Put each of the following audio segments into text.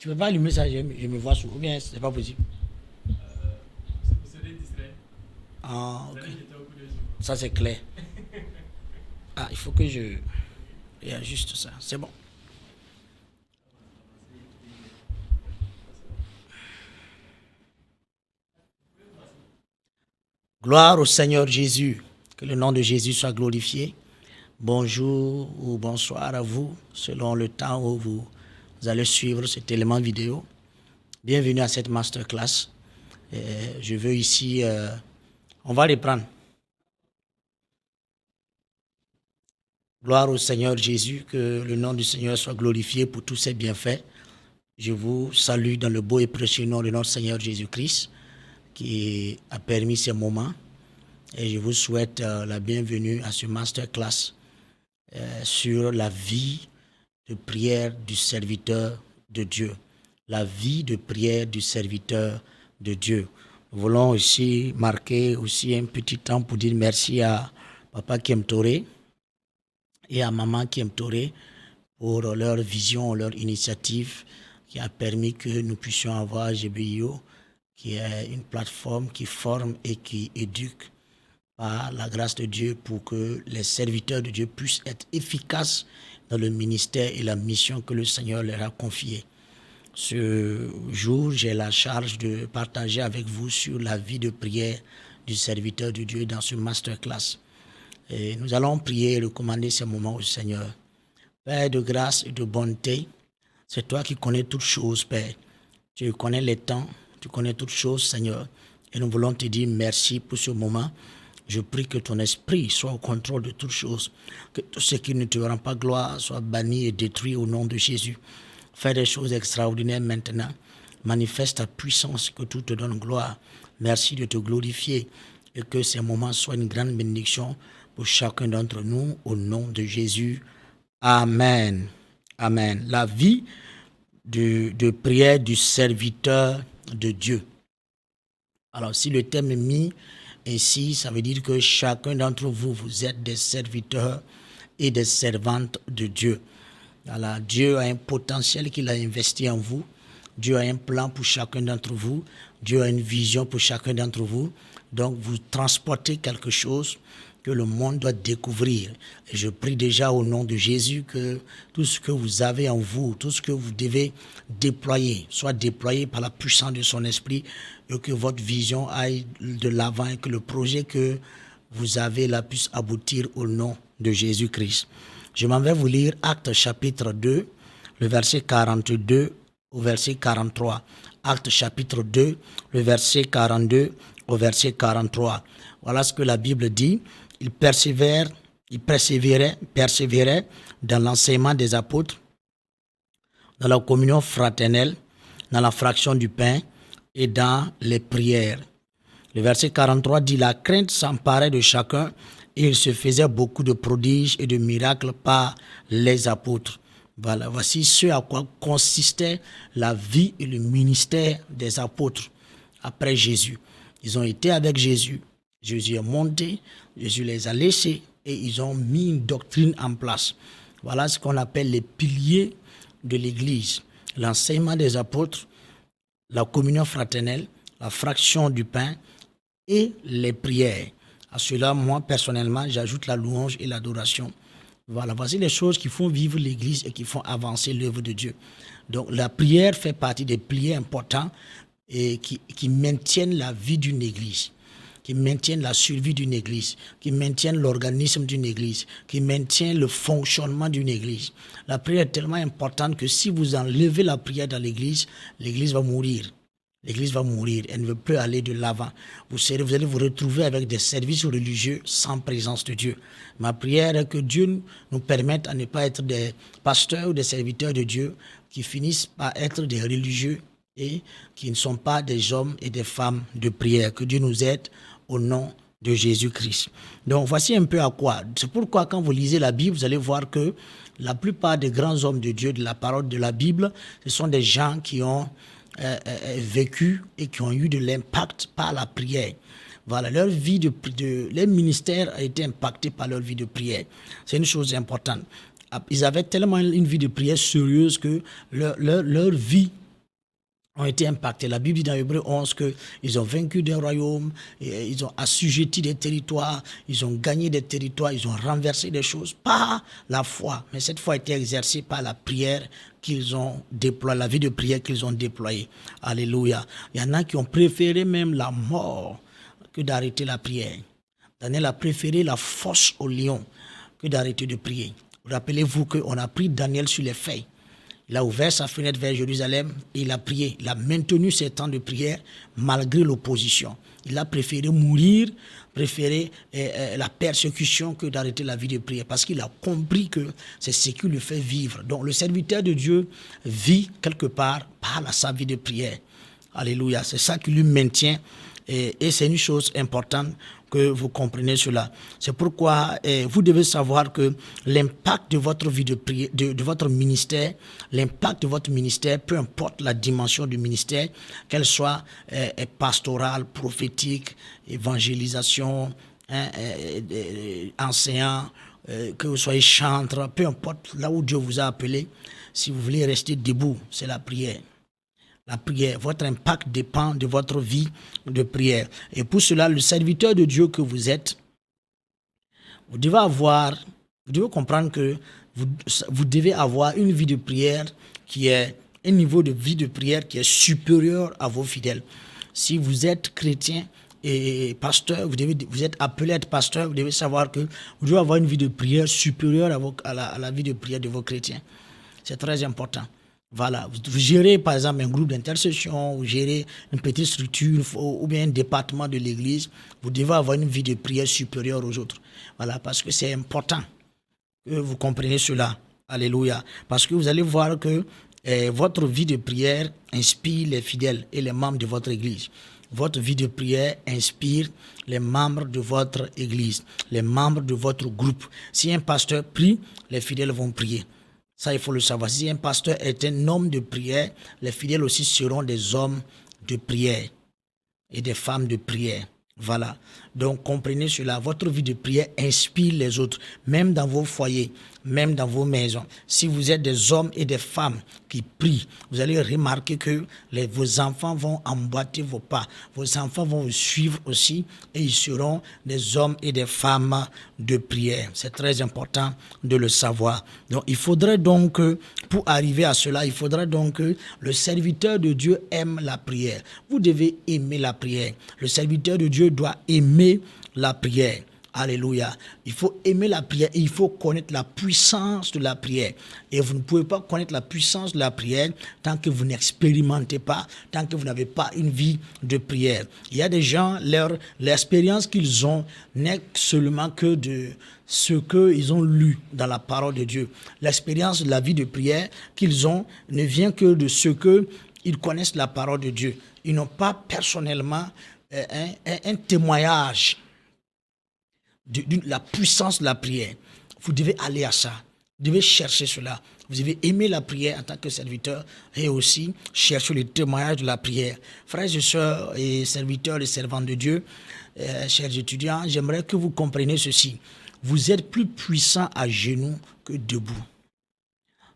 Tu ne peux pas allumer ça, je me vois sourd. Ou bien, c'est pas possible. Vous serez distrait. Ah, Vous ok. allez jeter au coup d'œil sur Ça, c'est clair. Ah, il faut que je réajuste ça. C'est bon. Gloire au Seigneur Jésus. Que le nom de Jésus soit glorifié. Bonjour ou bonsoir à vous, selon le temps où vous allez suivre cet élément vidéo. Bienvenue à cette masterclass. Je veux ici, on va reprendre. Gloire au Seigneur Jésus, que le nom du Seigneur soit glorifié pour tous ses bienfaits. Je vous salue dans le beau et précieux nom de notre Seigneur Jésus-Christ qui a permis ces moments. Et je vous souhaite la bienvenue à ce masterclass sur la vie de prière du serviteur de Dieu. La vie de prière du serviteur de Dieu. Nous voulons aussi marquer aussi un petit temps pour dire merci à Papa Kiem Toré et à Maman Kiem Toré pour leur vision, leur initiative qui a permis que nous puissions avoir GBIO, qui est une plateforme qui forme et qui éduque par la grâce de Dieu pour que les serviteurs de Dieu puissent être efficaces dans le ministère et la mission que le Seigneur leur a confiée. Ce jour, j'ai la charge de partager avec vous sur la vie de prière du serviteur de Dieu dans ce masterclass. Et nous allons prier et recommander ces moments au Seigneur. Père de grâce et de bonté, c'est toi qui connais toutes choses, Père. Tu connais les temps, tu connais toutes choses, Seigneur. Et nous voulons te dire merci pour ce moment. Je prie que ton esprit soit au contrôle de toutes choses, que tout ce qui ne te rend pas gloire soit banni et détruit au nom de Jésus. Fais des choses extraordinaires maintenant. Manifeste ta puissance, que tout te donne gloire. Merci de te glorifier et que ces moments soient une grande bénédiction pour chacun d'entre nous au nom de Jésus. Amen. Amen. La vie de prière du serviteur de Dieu. Alors, si le thème est mis ainsi, ça veut dire que chacun d'entre vous, vous êtes des serviteurs et des servantes de Dieu. Alors, Dieu a un potentiel qu'il a investi en vous. Dieu a un plan pour chacun d'entre vous. Dieu a une vision pour chacun d'entre vous. Donc, vous transportez quelque chose que le monde doit découvrir. Et je prie déjà au nom de Jésus que tout ce que vous avez en vous, tout ce que vous devez déployer, soit déployé par la puissance de son esprit et que votre vision aille de l'avant et que le projet que vous avez là puisse aboutir au nom de Jésus-Christ. Je m'en vais vous lire Actes chapitre 2, le verset 42 au verset 43. Actes chapitre 2, le verset 42 au verset 43. Voilà ce que la Bible dit. Ils persévéraient dans l'enseignement des apôtres, dans la communion fraternelle, dans la fraction du pain et dans les prières. Le verset 43 dit « La crainte s'emparait de chacun et il se faisait beaucoup de prodiges et de miracles par les apôtres. » Voilà, voici ce à quoi consistait la vie et le ministère des apôtres après Jésus. Ils ont été avec Jésus. Jésus est monté, Jésus les a laissés et ils ont mis une doctrine en place. Voilà ce qu'on appelle les piliers de l'Église. L'enseignement des apôtres, la communion fraternelle, la fraction du pain et les prières. À cela, moi, personnellement, j'ajoute la louange et l'adoration. Voilà, voici les choses qui font vivre l'Église et qui font avancer l'œuvre de Dieu. Donc, la prière fait partie des piliers importants et qui maintiennent la vie d'une Église, qui maintiennent la survie d'une Église, qui maintiennent l'organisme d'une Église, qui maintiennent le fonctionnement d'une Église. La prière est tellement importante que si vous enlevez la prière dans l'Église, l'Église va mourir. L'Église va mourir, elle ne veut plus aller de l'avant. Vous allez vous retrouver avec des services religieux sans présence de Dieu. Ma prière est que Dieu nous permette à ne pas être des pasteurs ou des serviteurs de Dieu qui finissent par être des religieux et qui ne sont pas des hommes et des femmes de prière. Que Dieu nous aide au nom de Jésus-Christ. Donc voici un peu à quoi. C'est pourquoi quand vous lisez la Bible, vous allez voir que la plupart des grands hommes de Dieu, de la parole de la Bible, ce sont des gens qui ont vécu et qui ont eu de l'impact par la prière. Voilà, leur vie leur ministère a été impacté par leur vie de prière. C'est une chose importante. Ils avaient tellement une vie de prière sérieuse que leur vie ont été impactés. La Bible dit dans Hébreux 11 qu'ils ont vaincu des royaumes, et ils ont assujetti des territoires, ils ont gagné des territoires, ils ont renversé des choses par la foi. Mais cette foi a été exercée par la prière qu'ils ont déployée, la vie de prière qu'ils ont déployée. Alléluia. Il y en a qui ont préféré même la mort que d'arrêter la prière. Daniel a préféré la fosse au lion que d'arrêter de prier. Rappelez-vous qu'on a pris Daniel sur les feuilles. Il a ouvert sa fenêtre vers Jérusalem et il a prié. Il a maintenu ses temps de prière malgré l'opposition. Il a préféré mourir, préféré la persécution que d'arrêter la vie de prière parce qu'il a compris que c'est ce qui le fait vivre. Donc le serviteur de Dieu vit quelque part par sa vie de prière. Alléluia, c'est ça qui lui maintient et c'est une chose importante que vous comprenez cela. C'est pourquoi vous devez savoir que l'impact de votre vie de prière, de votre ministère, l'impact de votre ministère, peu importe la dimension du ministère, qu'elle soit pastorale, prophétique, évangélisation, enseignant, que vous soyez chantre, peu importe là où Dieu vous a appelé, si vous voulez rester debout, c'est la prière. La prière, votre impact dépend de votre vie de prière. Et pour cela, le serviteur de Dieu que vous êtes, vous devez comprendre que vous devez avoir une vie de prière qui est un niveau de vie de prière qui est supérieur à vos fidèles. Si vous êtes chrétien et pasteur, vous êtes appelé à être pasteur, vous devez savoir que vous devez avoir une vie de prière supérieure à la vie de prière de vos chrétiens. C'est très important. Voilà, vous gérez par exemple un groupe d'intercession, vous gérez une petite structure ou bien un département de l'église, vous devez avoir une vie de prière supérieure aux autres. Voilà, parce que c'est important que vous compreniez cela. Alléluia. Parce que vous allez voir que votre vie de prière inspire les fidèles et les membres de votre église. Votre vie de prière inspire les membres de votre église, les membres de votre groupe. Si un pasteur prie, les fidèles vont prier. Ça, il faut le savoir. Si un pasteur est un homme de prière, les fidèles aussi seront des hommes de prière et des femmes de prière. Voilà. Donc, comprenez cela. Votre vie de prière inspire les autres, même dans vos foyers, même dans vos maisons. Si vous êtes des hommes et des femmes qui prient, vous allez remarquer que vos enfants vont emboîter vos pas. Vos enfants vont vous suivre aussi et ils seront des hommes et des femmes de prière. C'est très important de le savoir. Donc, il faudrait donc, pour arriver à cela, il faudrait donc que le serviteur de Dieu aime la prière. Vous devez aimer la prière. Le serviteur de Dieu doit aimer la prière. Alléluia. Il faut aimer la prière et il faut connaître la puissance de la prière. Et vous ne pouvez pas connaître la puissance de la prière tant que vous n'expérimentez pas, tant que vous n'avez pas une vie de prière. Il y a des gens, l'expérience qu'ils ont n'est seulement que de ce qu'ils ont lu dans la parole de Dieu. L'expérience de la vie de prière qu'ils ont ne vient que de ce qu'ils connaissent la parole de Dieu. Ils n'ont pas personnellement un témoignage de la puissance de la prière. Vous devez aller à ça. Vous devez chercher cela. Vous devez aimer la prière en tant que serviteur et aussi chercher le témoignage de la prière. Frères et sœurs et serviteurs et servantes de Dieu, chers étudiants, j'aimerais que vous compreniez ceci. Vous êtes plus puissant à genoux que debout.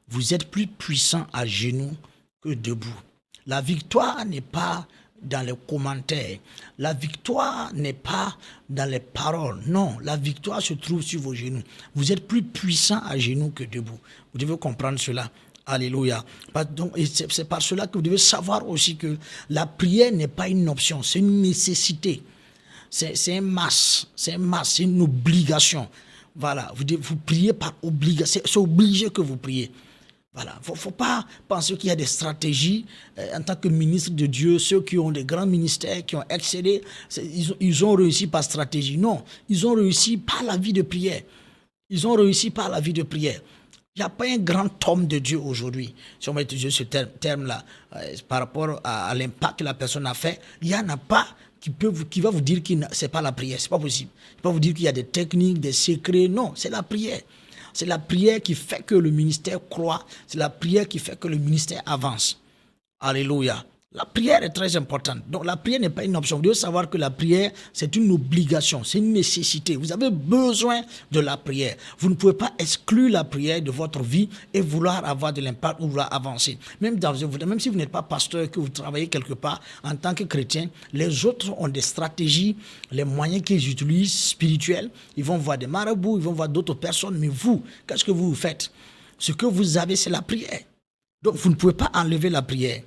Vous êtes plus puissant à genoux que debout. La victoire n'est pas dans les commentaires. La victoire n'est pas dans les paroles. Non, la victoire se trouve sur vos genoux. Vous êtes plus puissant à genoux que debout. Vous devez comprendre cela. Alléluia. Donc, c'est par cela que vous devez savoir aussi que la prière n'est pas une option, c'est une nécessité. C'est un masse, c'est une obligation. Voilà, vous priez par obligation, c'est obligé que vous priez. Voilà, il ne faut pas penser qu'il y a des stratégies en tant que ministre de Dieu, ceux qui ont des grands ministères, qui ont excellé, ils ont réussi par stratégie. Non, ils ont réussi par la vie de prière. Ils ont réussi par la vie de prière. Il n'y a pas un grand homme de Dieu aujourd'hui, si on va utiliser ce terme-là, par rapport à l'impact que la personne a fait, il n'y en a pas qui va vous dire que ce n'est pas la prière, ce n'est pas possible. Il ne va pas vous dire qu'il y a des techniques, des secrets, non, c'est la prière. C'est la prière qui fait que le ministère croît. C'est la prière qui fait que le ministère avance. Alléluia. La prière est très importante. Donc la prière n'est pas une option. Vous devez savoir que la prière, c'est une obligation, c'est une nécessité. Vous avez besoin de la prière. Vous ne pouvez pas exclure la prière de votre vie et vouloir avoir de l'impact ou vouloir avancer. Même si vous n'êtes pas pasteur, que vous travaillez quelque part en tant que chrétien, les autres ont des stratégies, les moyens qu'ils utilisent spirituels. Ils vont voir des marabouts, ils vont voir d'autres personnes. Mais vous, qu'est-ce que vous faites? Ce que vous avez, c'est la prière. Donc vous ne pouvez pas enlever la prière.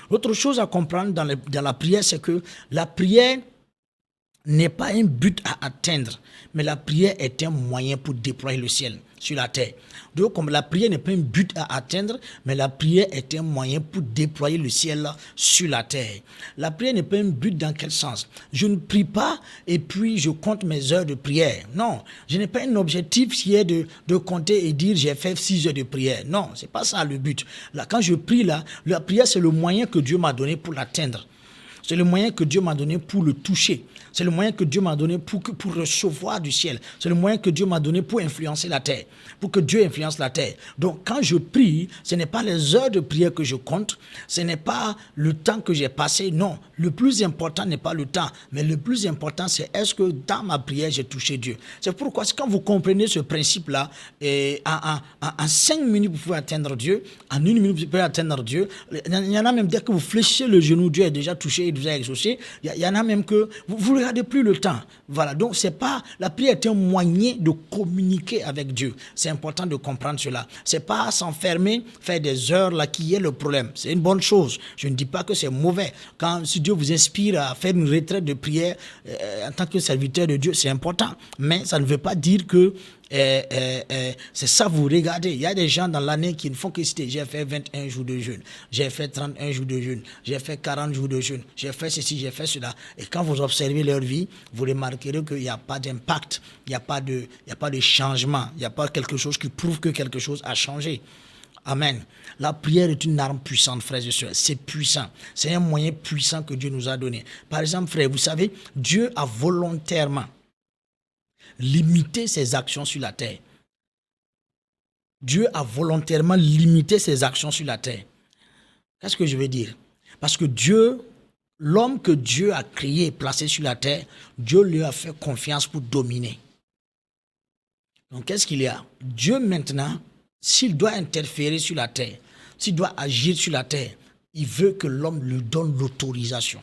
L'autre chose à comprendre dans la prière, c'est que la prière n'est pas un but à atteindre, mais la prière est un moyen pour déployer le ciel sur la terre. Donc, comme la prière n'est pas un but à atteindre, mais la prière est un moyen pour déployer le ciel sur la terre. La prière n'est pas un but dans quel sens? Je ne prie pas et puis je compte mes heures de prière. Non, je n'ai pas un objectif qui est de compter et dire j'ai fait 6 heures de prière. Non, c'est pas ça le but. Là, quand je prie, la prière c'est le moyen que Dieu m'a donné pour l'atteindre. C'est le moyen que Dieu m'a donné pour le toucher. C'est le moyen que Dieu m'a donné pour recevoir du ciel. C'est le moyen que Dieu m'a donné pour influencer la terre. Pour que Dieu influence la terre. Donc quand je prie, ce n'est pas les heures de prière que je compte. Ce n'est pas le temps que j'ai passé. Non, le plus important n'est pas le temps. Mais le plus important, c'est est-ce que dans ma prière, j'ai touché Dieu. C'est pourquoi quand vous comprenez ce principe-là, en 5 minutes, vous pouvez atteindre Dieu. En 1 minute, vous pouvez atteindre Dieu. Il y en a même dès que vous fléchissez le genou, Dieu est déjà touché. Vous avez exaucé. Il y en a même que vous ne regardez plus le temps. Voilà. Donc, c'est pas, la prière est un moyen de communiquer avec Dieu. C'est important de comprendre cela. C'est pas s'enfermer, faire des heures là qui est le problème. C'est une bonne chose. Je ne dis pas que c'est mauvais. Si Dieu vous inspire à faire une retraite de prière en tant que serviteur de Dieu, c'est important. Mais ça ne veut pas dire que c'est ça, vous regardez. Il y a des gens dans l'année qui ne font que citer. J'ai fait 21 jours de jeûne, j'ai fait 31 jours de jeûne, j'ai fait 40 jours de jeûne, j'ai fait ceci, j'ai fait cela. Et quand vous observez leur vie, vous remarquerez qu'il n'y a pas d'impact, il n'y a pas de changement, il n'y a pas quelque chose qui prouve que quelque chose a changé. Amen. La prière est une arme puissante, frères et sœurs. C'est puissant. C'est un moyen puissant que Dieu nous a donné. Par exemple, frère, vous savez, Dieu a volontairement limiter ses actions sur la terre. Dieu a volontairement limité ses actions sur la terre. Qu'est-ce que je veux dire? Parce que Dieu, l'homme que Dieu a créé et placé sur la terre, Dieu lui a fait confiance pour dominer. Donc qu'est-ce qu'il y a? Dieu maintenant, s'il doit interférer sur la terre, s'il doit agir sur la terre, il veut que l'homme lui donne l'autorisation.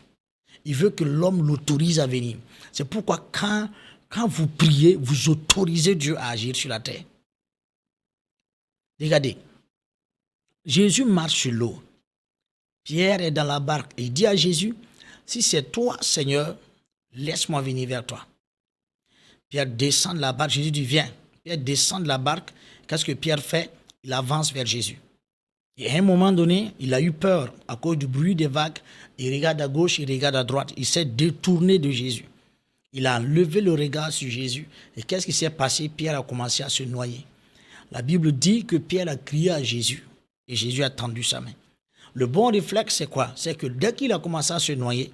Il veut que l'homme l'autorise à venir. C'est pourquoi quand vous priez, vous autorisez Dieu à agir sur la terre. Regardez, Jésus marche sur l'eau. Pierre est dans la barque et il dit à Jésus, si c'est toi, Seigneur, laisse-moi venir vers toi. Pierre descend de la barque, Jésus dit, viens. Pierre descend de la barque, qu'est-ce que Pierre fait? Il avance vers Jésus. Et à un moment donné, il a eu peur à cause du bruit des vagues. Il regarde à gauche, il regarde à droite. Il s'est détourné de Jésus. Il a levé le regard sur Jésus. Et qu'est-ce qui s'est passé? Pierre a commencé à se noyer. La Bible dit que Pierre a crié à Jésus. Et Jésus a tendu sa main. Le bon réflexe, c'est quoi? C'est que dès qu'il a commencé à se noyer,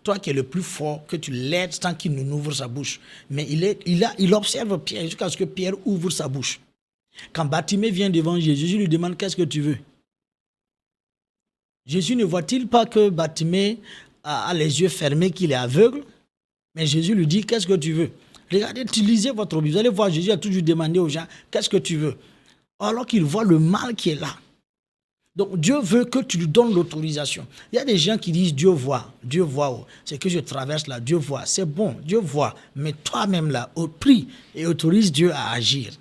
toi qui es le plus fort, que tu l'aides tant qu'il ne n'ouvre sa bouche. Mais il observe Pierre jusqu'à ce que Pierre ouvre sa bouche. Quand Bartimée vient devant Jésus, Jésus lui demande, qu'est-ce que tu veux? Jésus ne voit-il pas que Bartimée a les yeux fermés, qu'il est aveugle? Mais Jésus lui dit, qu'est-ce que tu veux? Regardez, lisez votre Bible. Vous allez voir, Jésus a toujours demandé aux gens, qu'est-ce que tu veux? Alors qu'il voit le mal qui est là. Donc Dieu veut que tu lui donnes l'autorisation. Il y a des gens qui disent, Dieu voit, oh, c'est que je traverse là, Dieu voit. C'est bon, Dieu voit. Mais toi-même là, prie et autorise Dieu à agir.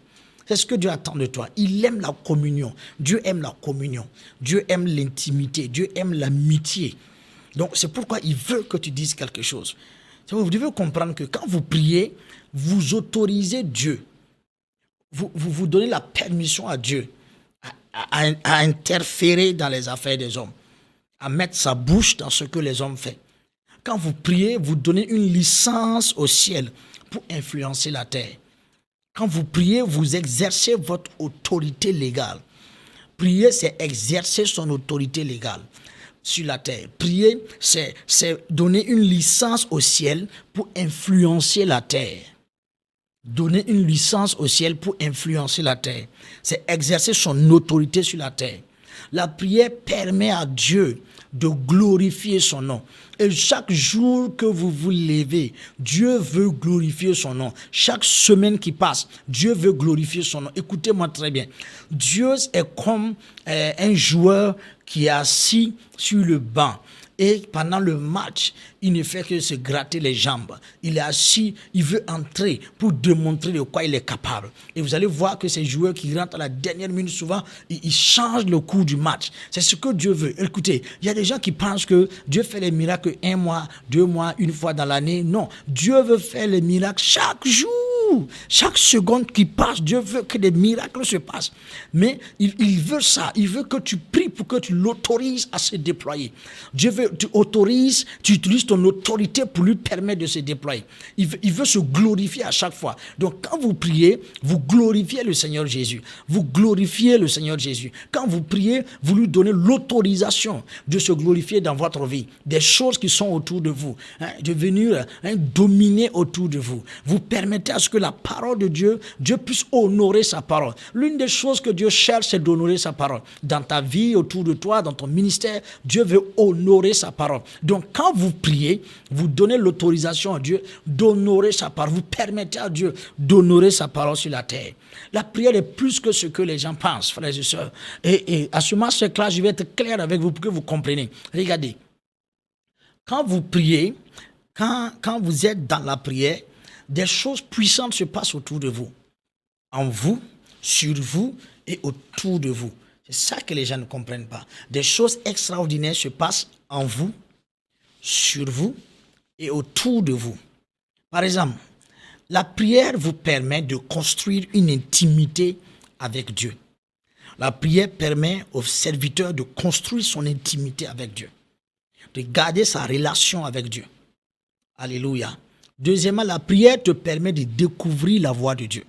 C'est ce que Dieu attend de toi. Il aime la communion. Dieu aime la communion. Dieu aime l'intimité. Dieu aime l'amitié. Donc c'est pourquoi il veut que tu dises quelque chose. Vous devez comprendre que quand vous priez, vous autorisez Dieu. Vous donnez la permission à Dieu à interférer dans les affaires des hommes, à mettre sa bouche dans ce que les hommes font. Quand vous priez, vous donnez une licence au ciel pour influencer la terre. Quand vous priez, vous exercez votre autorité légale. Prier, c'est exercer son autorité légale sur la terre. Prier, c'est donner une licence au ciel pour influencer la terre. Donner une licence au ciel pour influencer la terre. C'est exercer son autorité sur la terre. La prière permet à Dieu de glorifier son nom. Et chaque jour que vous vous levez, Dieu veut glorifier son nom. Chaque semaine qui passe, Dieu veut glorifier son nom. Écoutez-moi très bien. Dieu est comme un joueur qui est assis sur le banc. Et pendant le match, il ne fait que se gratter les jambes. Il est assis, il veut entrer pour démontrer de quoi il est capable. Et vous allez voir que ces joueurs qui rentrent à la dernière minute, souvent, ils changent le cours du match. C'est ce que Dieu veut. Écoutez, il y a des gens qui pensent que Dieu fait les miracles 1 mois, 2 mois, une fois dans l'année. Non, Dieu veut faire les miracles chaque jour. Chaque seconde qui passe, Dieu veut que des miracles se passent. Mais il veut ça. Il veut que tu pries pour que tu l'autorises à se déployer. Dieu veut, tu utilises ton autorité pour lui permettre de se déployer. Il veut se glorifier à chaque fois. Donc quand vous priez, vous glorifiez le Seigneur Jésus. Vous glorifiez le Seigneur Jésus. Quand vous priez, vous lui donnez l'autorisation de se glorifier dans votre vie. Des choses qui sont autour de vous, de venir dominer autour de vous. Vous permettez à ce que la parole de Dieu puisse honorer sa parole. L'une des choses que Dieu cherche, c'est d'honorer sa parole. Dans ta vie, autour de toi, dans ton ministère, Dieu veut honorer sa parole. Donc, quand vous priez, vous donnez l'autorisation à Dieu d'honorer sa parole. Vous permettez à Dieu d'honorer sa parole sur la terre. La prière est plus que ce que les gens pensent, frères et sœurs. Et à ce moment-là, je vais être clair avec vous pour que vous compreniez. Regardez. Quand vous priez, quand vous êtes dans la prière, des choses puissantes se passent autour de vous, en vous, sur vous et autour de vous. C'est ça que les gens ne comprennent pas. Des choses extraordinaires se passent en vous, sur vous et autour de vous. Par exemple, la prière vous permet de construire une intimité avec Dieu. La prière permet au serviteur de construire son intimité avec Dieu, de garder sa relation avec Dieu. Alléluia. Deuxièmement, la prière te permet de découvrir la voix de Dieu.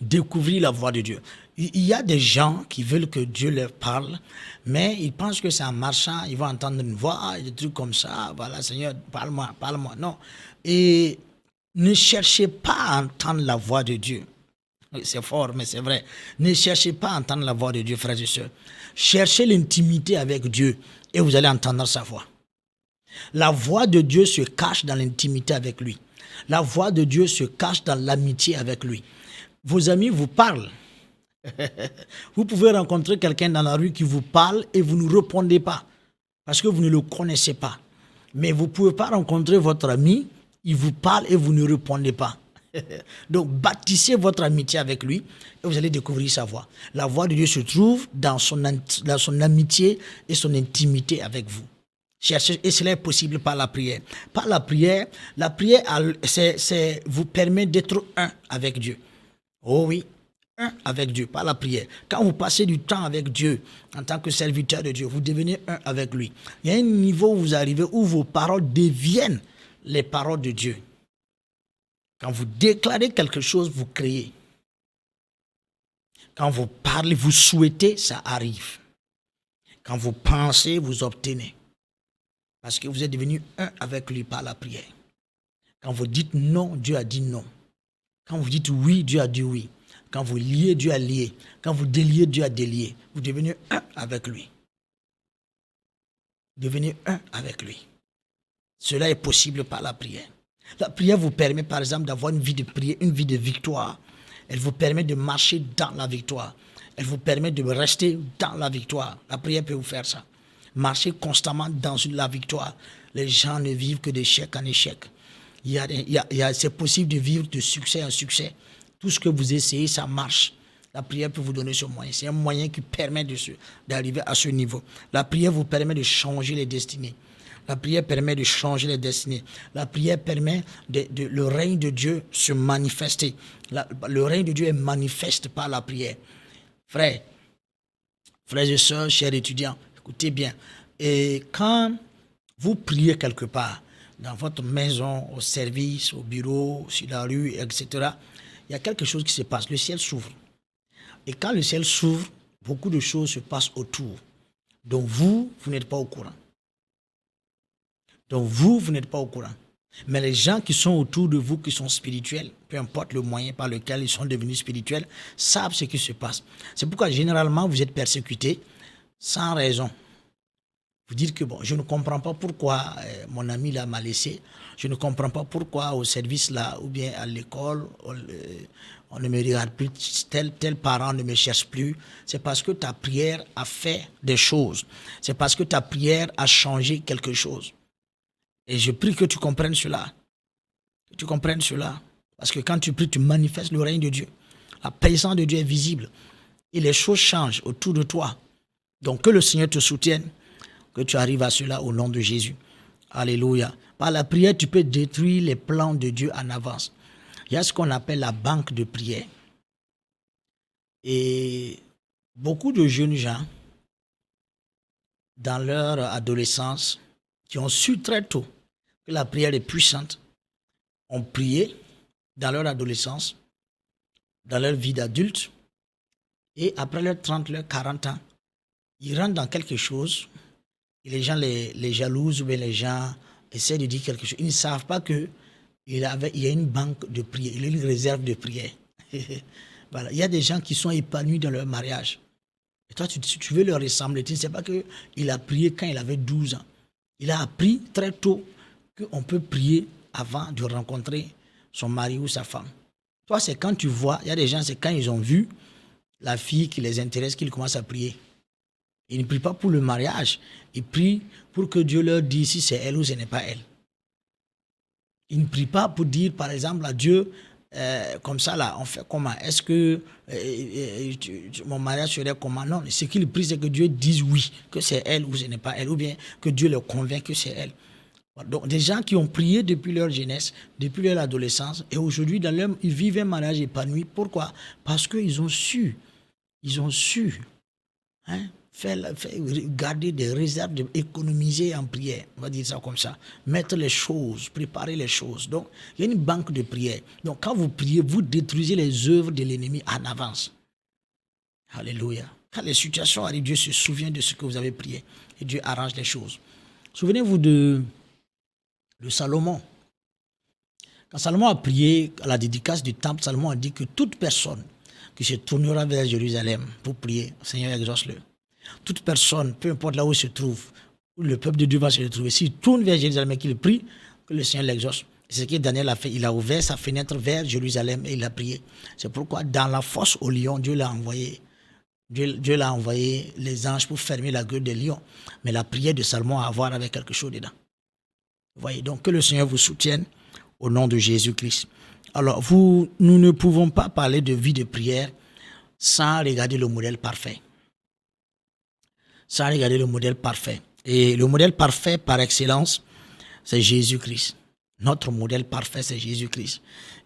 Découvrir la voix de Dieu. Il y a des gens qui veulent que Dieu leur parle, mais ils pensent que c'est en marchant, ils vont entendre une voix, des trucs comme ça. Voilà, Seigneur, parle-moi, parle-moi. Non. Et ne cherchez pas à entendre la voix de Dieu. C'est fort, mais c'est vrai. Ne cherchez pas à entendre la voix de Dieu, frères et sœurs. Cherchez l'intimité avec Dieu et vous allez entendre sa voix. La voix de Dieu se cache dans l'intimité avec lui. La voix de Dieu se cache dans l'amitié avec lui. Vos amis vous parlent. Vous pouvez rencontrer quelqu'un dans la rue qui vous parle et vous ne répondez pas parce que vous ne le connaissez pas. Mais vous ne pouvez pas rencontrer votre ami, il vous parle et vous ne répondez pas. Donc bâtissez votre amitié avec lui et vous allez découvrir sa voix. La voix de Dieu se trouve dans son amitié et son intimité avec vous. Cherchez, et cela est possible par la prière. Par la prière vous permet d'être un avec Dieu. Oh oui, un avec Dieu, par la prière. Quand vous passez du temps avec Dieu, en tant que serviteur de Dieu, vous devenez un avec lui. Il y a un niveau où vous arrivez où vos paroles deviennent les paroles de Dieu. Quand vous déclarez quelque chose, vous créez. Quand vous parlez, vous souhaitez, ça arrive. Quand vous pensez, vous obtenez. Parce que vous êtes devenu un avec lui par la prière. Quand vous dites non, Dieu a dit non. Quand vous dites oui, Dieu a dit oui. Quand vous liez, Dieu a lié. Quand vous déliez, Dieu a délié. Vous devenez un avec lui. Devenez un avec lui. Cela est possible par la prière. La prière vous permet, par exemple, d'avoir une vie de prière, une vie de victoire. Elle vous permet de marcher dans la victoire. Elle vous permet de rester dans la victoire. La prière peut vous faire ça. Marcher constamment dans la victoire. Les gens ne vivent que d'échec en échec. C'est possible de vivre de succès en succès. Tout ce que vous essayez, ça marche. La prière peut vous donner ce moyen. C'est un moyen qui permet d'arriver à ce niveau. La prière vous permet de changer les destinées. La prière permet de changer les destinées. La prière permet le règne de Dieu se manifester. Le règne de Dieu est manifeste par la prière. Frères et sœurs, chers étudiants, écoutez bien. Et quand vous priez quelque part, dans votre maison, au service, au bureau, sur la rue, etc., il y a quelque chose qui se passe. Le ciel s'ouvre. Et quand le ciel s'ouvre, beaucoup de choses se passent autour. Donc vous n'êtes pas au courant. Donc vous n'êtes pas au courant. Mais les gens qui sont autour de vous, qui sont spirituels, peu importe le moyen par lequel ils sont devenus spirituels, savent ce qui se passe. C'est pourquoi généralement vous êtes persécutés sans raison. Vous dites que bon, je ne comprends pas pourquoi mon ami là m'a laissé. Je ne comprends pas pourquoi au service là ou bien à l'école, on ne me regarde plus, tel parent ne me cherche plus. C'est parce que ta prière a fait des choses. C'est parce que ta prière a changé quelque chose. Et je prie que tu comprennes cela. Que tu comprennes cela. Parce que quand tu pries, tu manifestes le règne de Dieu. La présence de Dieu est visible. Et les choses changent autour de toi. Donc que le Seigneur te soutienne. Que tu arrives à cela au nom de Jésus. Alléluia. Par la prière, tu peux détruire les plans de Dieu en avance. Il y a ce qu'on appelle la banque de prière. Et beaucoup de jeunes gens, dans leur adolescence, qui ont su très tôt que la prière est puissante, ont prié dans leur adolescence, dans leur vie d'adulte, et après leurs 30, leurs 40 ans, ils rentrent dans quelque chose, et les gens les jalousent, ou bien les gens essaient de dire quelque chose. Ils ne savent pas qu'il y a une banque de prière, il y a une réserve de prière. Voilà. Il y a des gens qui sont épanouis dans leur mariage. Et toi, tu veux leur ressembler. Tu ne sais pas qu'il a prié quand il avait 12 ans. Il a appris très tôt qu'on peut prier avant de rencontrer son mari ou sa femme. Toi, c'est quand tu vois, il y a des gens, c'est quand ils ont vu la fille qui les intéresse qu'ils commencent à prier. Ils ne prient pas pour le mariage. Ils prient pour que Dieu leur dise si c'est elle ou ce n'est pas elle. Ils ne prient pas pour dire, par exemple, à Dieu, comme ça, là, on fait comment? Est-ce que mon mariage serait comment? Non, ce qu'ils prient, c'est que Dieu dise oui, que c'est elle ou ce n'est pas elle, ou bien que Dieu les convainc que c'est elle. Donc, des gens qui ont prié depuis leur jeunesse, depuis leur adolescence, et aujourd'hui, ils vivent un mariage épanoui. Pourquoi? Parce qu'ils ont su, garder des réserves, économiser en prière, on va dire ça comme ça, mettre les choses, préparer les choses. Donc, il y a une banque de prière. Donc, quand vous priez, vous détruisez les œuvres de l'ennemi en avance. Alléluia. Quand les situations arrivent, Dieu se souvient de ce que vous avez prié et Dieu arrange les choses. Souvenez-vous de Salomon. Quand Salomon a prié à la dédicace du temple, Salomon a dit que toute personne qui se tournera vers Jérusalem pour prier, Seigneur, exauce-le. Toute personne, peu importe là où il se trouve, où le peuple de Dieu va se retrouver, s'il tourne vers Jérusalem et qu'il prie, que le Seigneur l'exauce. C'est ce que Daniel a fait. Il a ouvert sa fenêtre vers Jérusalem et il a prié. C'est pourquoi dans la fosse au lion, Dieu l'a envoyé. Dieu l'a envoyé les anges pour fermer la gueule des lions. Mais la prière de Salomon a à voir avec quelque chose dedans. Vous voyez, donc que le Seigneur vous soutienne au nom de Jésus-Christ. Alors, nous ne pouvons pas parler de vie de prière sans regarder le modèle parfait. Sans regarder le modèle parfait. Et le modèle parfait par excellence, c'est Jésus-Christ. Notre modèle parfait, c'est Jésus-Christ.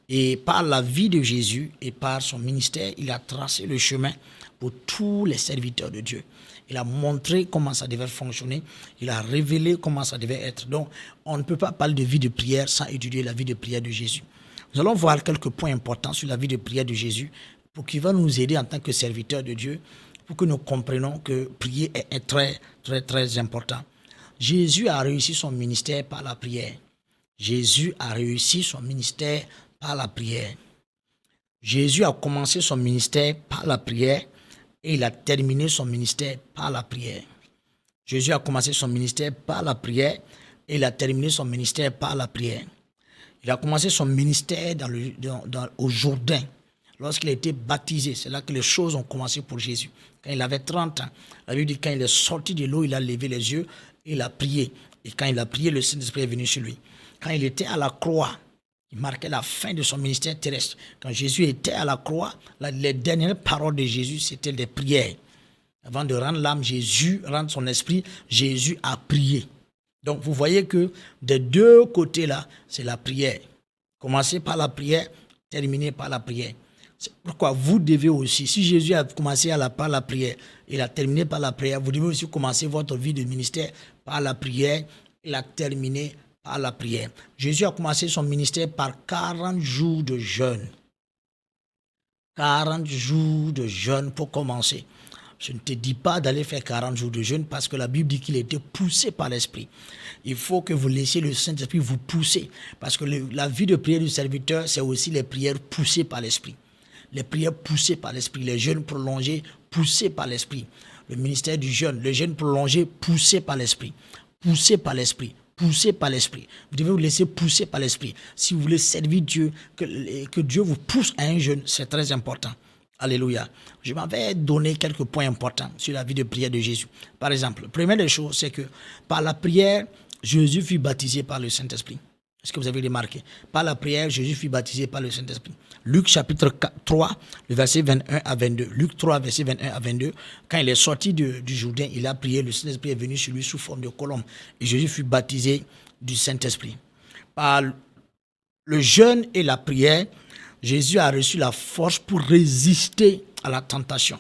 Et par la vie de Jésus et par son ministère, il a tracé le chemin pour tous les serviteurs de Dieu. Il a montré comment ça devait fonctionner. Il a révélé comment ça devait être. Donc, on ne peut pas parler de vie de prière sans étudier la vie de prière de Jésus. Nous allons voir quelques points importants sur la vie de prière de Jésus pour qu'il va nous aider en tant que serviteurs de Dieu, pour que nous comprenions que prier est très, très, très important. Jésus a réussi son ministère par la prière. Jésus a réussi son ministère par la prière. Jésus a commencé son ministère par la prière et il a terminé son ministère par la prière. Jésus a commencé son ministère par la prière et il a terminé son ministère par la prière. Il a commencé son ministère au Jourdain. Lorsqu'il a été baptisé, c'est là que les choses ont commencé pour Jésus. Quand il avait 30 ans, la Bible dit quand il est sorti de l'eau, il a levé les yeux et il a prié. Et quand il a prié, le Saint-Esprit est venu sur lui. Quand il était à la croix, il marquait la fin de son ministère terrestre. Quand Jésus était à la croix, les dernières paroles de Jésus, c'était des prières. Avant de rendre l'âme, rendre son esprit, Jésus a prié. Donc, vous voyez que des deux côtés-là, c'est la prière. Commencer par la prière, terminer par la prière. C'est pourquoi vous devez aussi, si Jésus a commencé par la prière, il a terminé par la prière, vous devez aussi commencer votre vie de ministère par la prière, il a terminé par la prière. Jésus a commencé son ministère par 40 jours de jeûne. 40 jours de jeûne pour commencer. Je ne te dis pas d'aller faire 40 jours de jeûne parce que la Bible dit qu'il était poussé par l'Esprit. Il faut que vous laissiez le Saint-Esprit vous pousser. Parce que la vie de prière du serviteur, c'est aussi les prières poussées par l'Esprit. Les prières poussées par l'Esprit, les jeûnes prolongés poussés par l'Esprit. Le ministère du jeûne, le jeûne prolongé poussé par l'Esprit. Poussé par l'Esprit. Poussé par l'Esprit. Vous devez vous laisser pousser par l'Esprit. Si vous voulez servir Dieu, que Dieu vous pousse à un jeûne, c'est très important. Alléluia. Je m'avais donné quelques points importants sur la vie de prière de Jésus. Par exemple, la première des choses, c'est que par la prière, Jésus fut baptisé par le Saint-Esprit. Est-ce que vous avez remarqué? Par la prière, Jésus fut baptisé par le Saint-Esprit. Luc chapitre 3, le verset 21 à 22. Luc 3, verset 21 à 22. Quand il est sorti du Jourdain, il a prié, le Saint-Esprit est venu sur lui sous forme de colombe. Et Jésus fut baptisé du Saint-Esprit. Par le jeûne et la prière, Jésus a reçu la force pour résister à la tentation.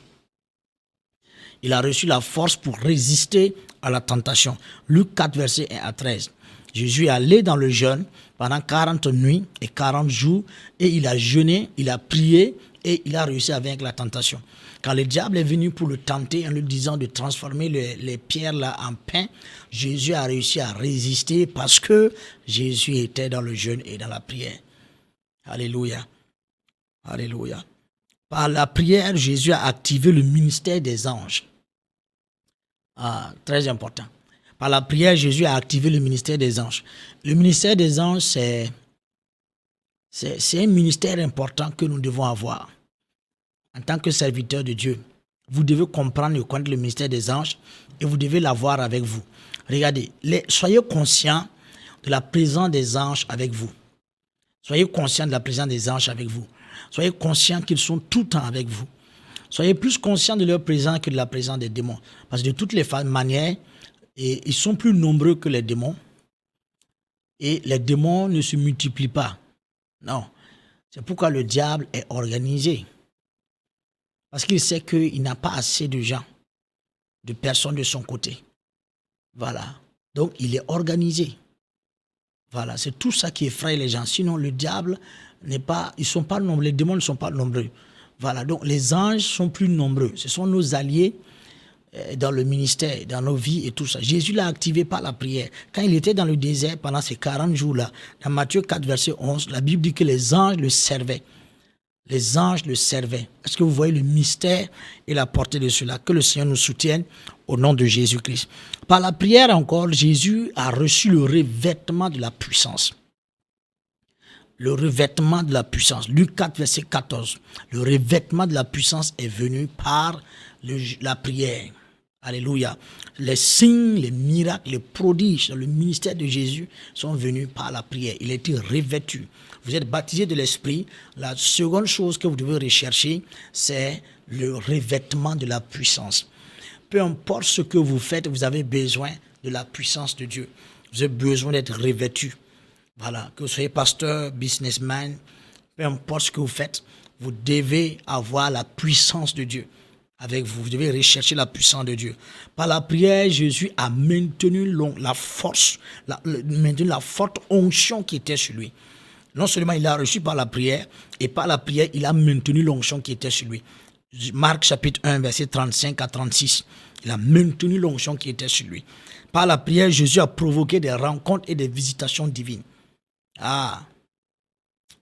Il a reçu la force pour résister à la tentation. Luc 4, verset 1 à 13. Jésus est allé dans le jeûne pendant 40 nuits et 40 jours et il a jeûné, il a prié et il a réussi à vaincre la tentation. Quand le diable est venu pour le tenter en lui disant de transformer les pierres là en pain, Jésus a réussi à résister parce que Jésus était dans le jeûne et dans la prière. Alléluia. Alléluia. Par la prière, Jésus a activé le ministère des anges. Très important. Par la prière, Jésus a activé le ministère des anges. Le ministère des anges, c'est un ministère important que nous devons avoir. En tant que serviteur de Dieu, vous devez comprendre et connaître le ministère des anges et vous devez l'avoir avec vous. Regardez, soyez conscients de la présence des anges avec vous. Soyez conscients de la présence des anges avec vous. Soyez conscients qu'ils sont tout le temps avec vous. Soyez plus conscients de leur présence que de la présence des démons. Parce que de toutes les manières, ils sont plus nombreux que les démons. Et les démons ne se multiplient pas. Non. C'est pourquoi le diable est organisé. Parce qu'il sait qu'il n'a pas assez de gens, de personnes de son côté. Voilà. Donc, il est organisé. Voilà. C'est tout ça qui effraie les gens. Sinon, le diable n'est pas... Ils ne sont pas nombreux. Les démons ne sont pas nombreux. Voilà. Donc, les anges sont plus nombreux. Ce sont nos alliés dans le ministère, dans nos vies et tout ça. Jésus l'a activé par la prière. Quand il était dans le désert pendant ces 40 jours-là, dans Matthieu 4, verset 11, la Bible dit que les anges le servaient. Les anges le servaient. Est-ce que vous voyez le mystère et la portée de cela? Que le Seigneur nous soutienne au nom de Jésus-Christ. Par la prière encore, Jésus a reçu le revêtement de la puissance. Le revêtement de la puissance. Luc 4, verset 14. Le revêtement de la puissance est venu par la prière. Alléluia. Les signes, les miracles, les prodiges dans le ministère de Jésus sont venus par la prière. Il a été revêtu. Vous êtes baptisé de l'Esprit. La seconde chose que vous devez rechercher, c'est le revêtement de la puissance. Peu importe ce que vous faites, vous avez besoin de la puissance de Dieu. Vous avez besoin d'être revêtu. Voilà, que vous soyez pasteur, businessman, peu importe ce que vous faites, vous devez avoir la puissance de Dieu avec vous. Vous devez rechercher la puissance de Dieu. Par la prière, Jésus a maintenu la force, maintenu la forte onction qui était sur lui. Non seulement il a reçu par la prière, et par la prière, il a maintenu l'onction qui était sur lui. Marc chapitre 1, verset 35 à 36. Il a maintenu l'onction qui était sur lui. Par la prière, Jésus a provoqué des rencontres et des visitations divines.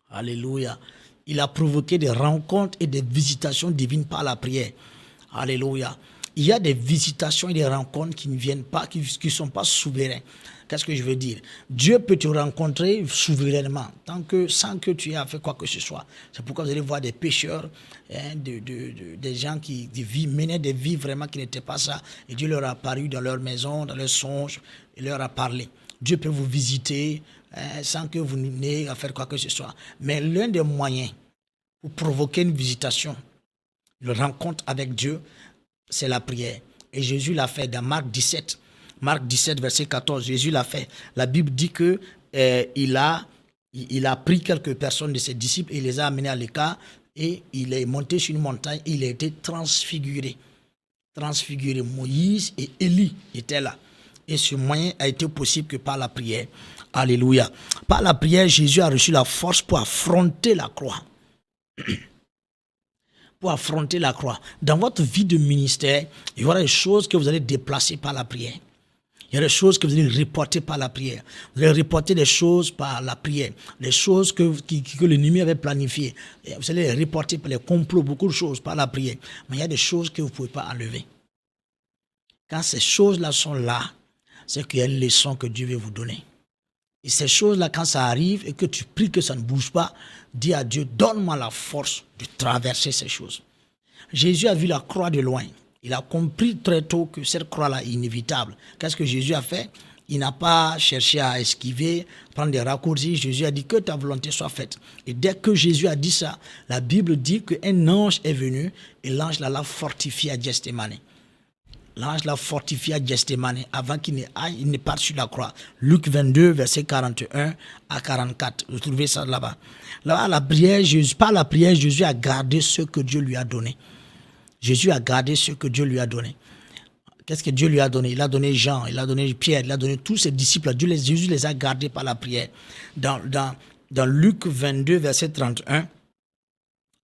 Alléluia. Il a provoqué des rencontres et des visitations divines par la prière. Alléluia. Il y a des visitations et des rencontres qui ne viennent pas, qui ne sont pas souverains. Qu'est-ce que je veux dire? Dieu peut te rencontrer souverainement, sans que tu aies fait quoi que ce soit. C'est pourquoi vous allez voir des pécheurs, des gens qui menaient des vies vraiment qui n'étaient pas ça. Et Dieu leur a apparu dans leur maison, dans leurs songes, et leur a parlé. Dieu peut vous visiter sans que vous n'ayez à faire quoi que ce soit. Mais l'un des moyens pour provoquer une visitation, une rencontre avec Dieu, c'est la prière. Et Jésus l'a fait dans Marc 17. Marc 17, verset 14, Jésus l'a fait. La Bible dit que il a pris quelques personnes de ses disciples et il les a amenés à l'écart et il est monté sur une montagne et il a été transfiguré. Transfiguré. Moïse et Élie étaient là. Et ce moyen a été possible que par la prière. Alléluia. Par la prière, Jésus a reçu la force pour affronter la croix. pour affronter la croix. Dans votre vie de ministère, il y aura des choses que vous allez déplacer par la prière. Il y a des choses que vous allez reporter par la prière. Vous allez reporter des choses par la prière. Des choses que l'ennemi avait planifiées. Vous allez les reporter par les complots, beaucoup de choses par la prière. Mais il y a des choses que vous ne pouvez pas enlever. Quand ces choses-là sont là, c'est qu'il y a une leçon que Dieu veut vous donner. Et ces choses-là, quand ça arrive et que tu pries que ça ne bouge pas, dis à Dieu, donne-moi la force de traverser ces choses. Jésus a vu la croix de loin. Il a compris très tôt que cette croix-là est inévitable. Qu'est-ce que Jésus a fait? Il n'a pas cherché à esquiver, prendre des raccourcis. Jésus a dit que ta volonté soit faite. Et dès que Jésus a dit ça, la Bible dit qu'un ange est venu et l'ange l'a fortifié à Gethsémane. L'ange l'a fortifié à Gethsémane avant qu'il ne parte sur la croix. Luc 22, verset 41 à 44. Vous trouvez ça là-bas. Là, la prière, par la prière, Jésus a gardé ce que Dieu lui a donné. Jésus a gardé ce que Dieu lui a donné. Qu'est-ce que Dieu lui a donné? Il a donné Jean, il a donné Pierre, il a donné tous ses disciples. Jésus les a gardés par la prière. Dans Luc 22, verset 31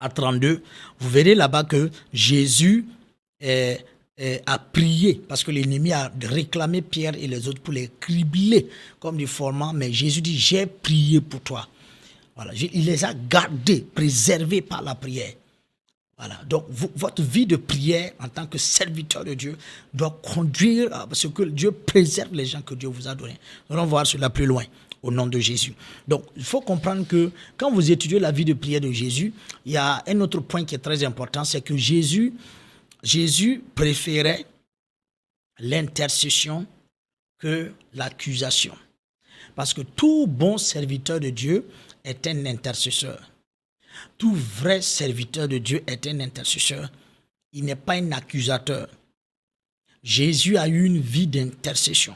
à 32, vous verrez là-bas que Jésus a prié parce que l'ennemi a réclamé Pierre et les autres pour les cribler comme du formant. Mais Jésus dit, j'ai prié pour toi. Voilà, il les a gardés, préservés par la prière. Voilà, donc votre vie de prière en tant que serviteur de Dieu doit conduire à ce que Dieu préserve les gens que Dieu vous a donnés. Nous allons voir cela plus loin au nom de Jésus. Donc, il faut comprendre que quand vous étudiez la vie de prière de Jésus, il y a un autre point qui est très important, c'est que Jésus préférait l'intercession que l'accusation. Parce que tout bon serviteur de Dieu est un intercesseur. Tout vrai serviteur de Dieu est un intercesseur. Il n'est pas un accusateur. Jésus a eu une vie d'intercession.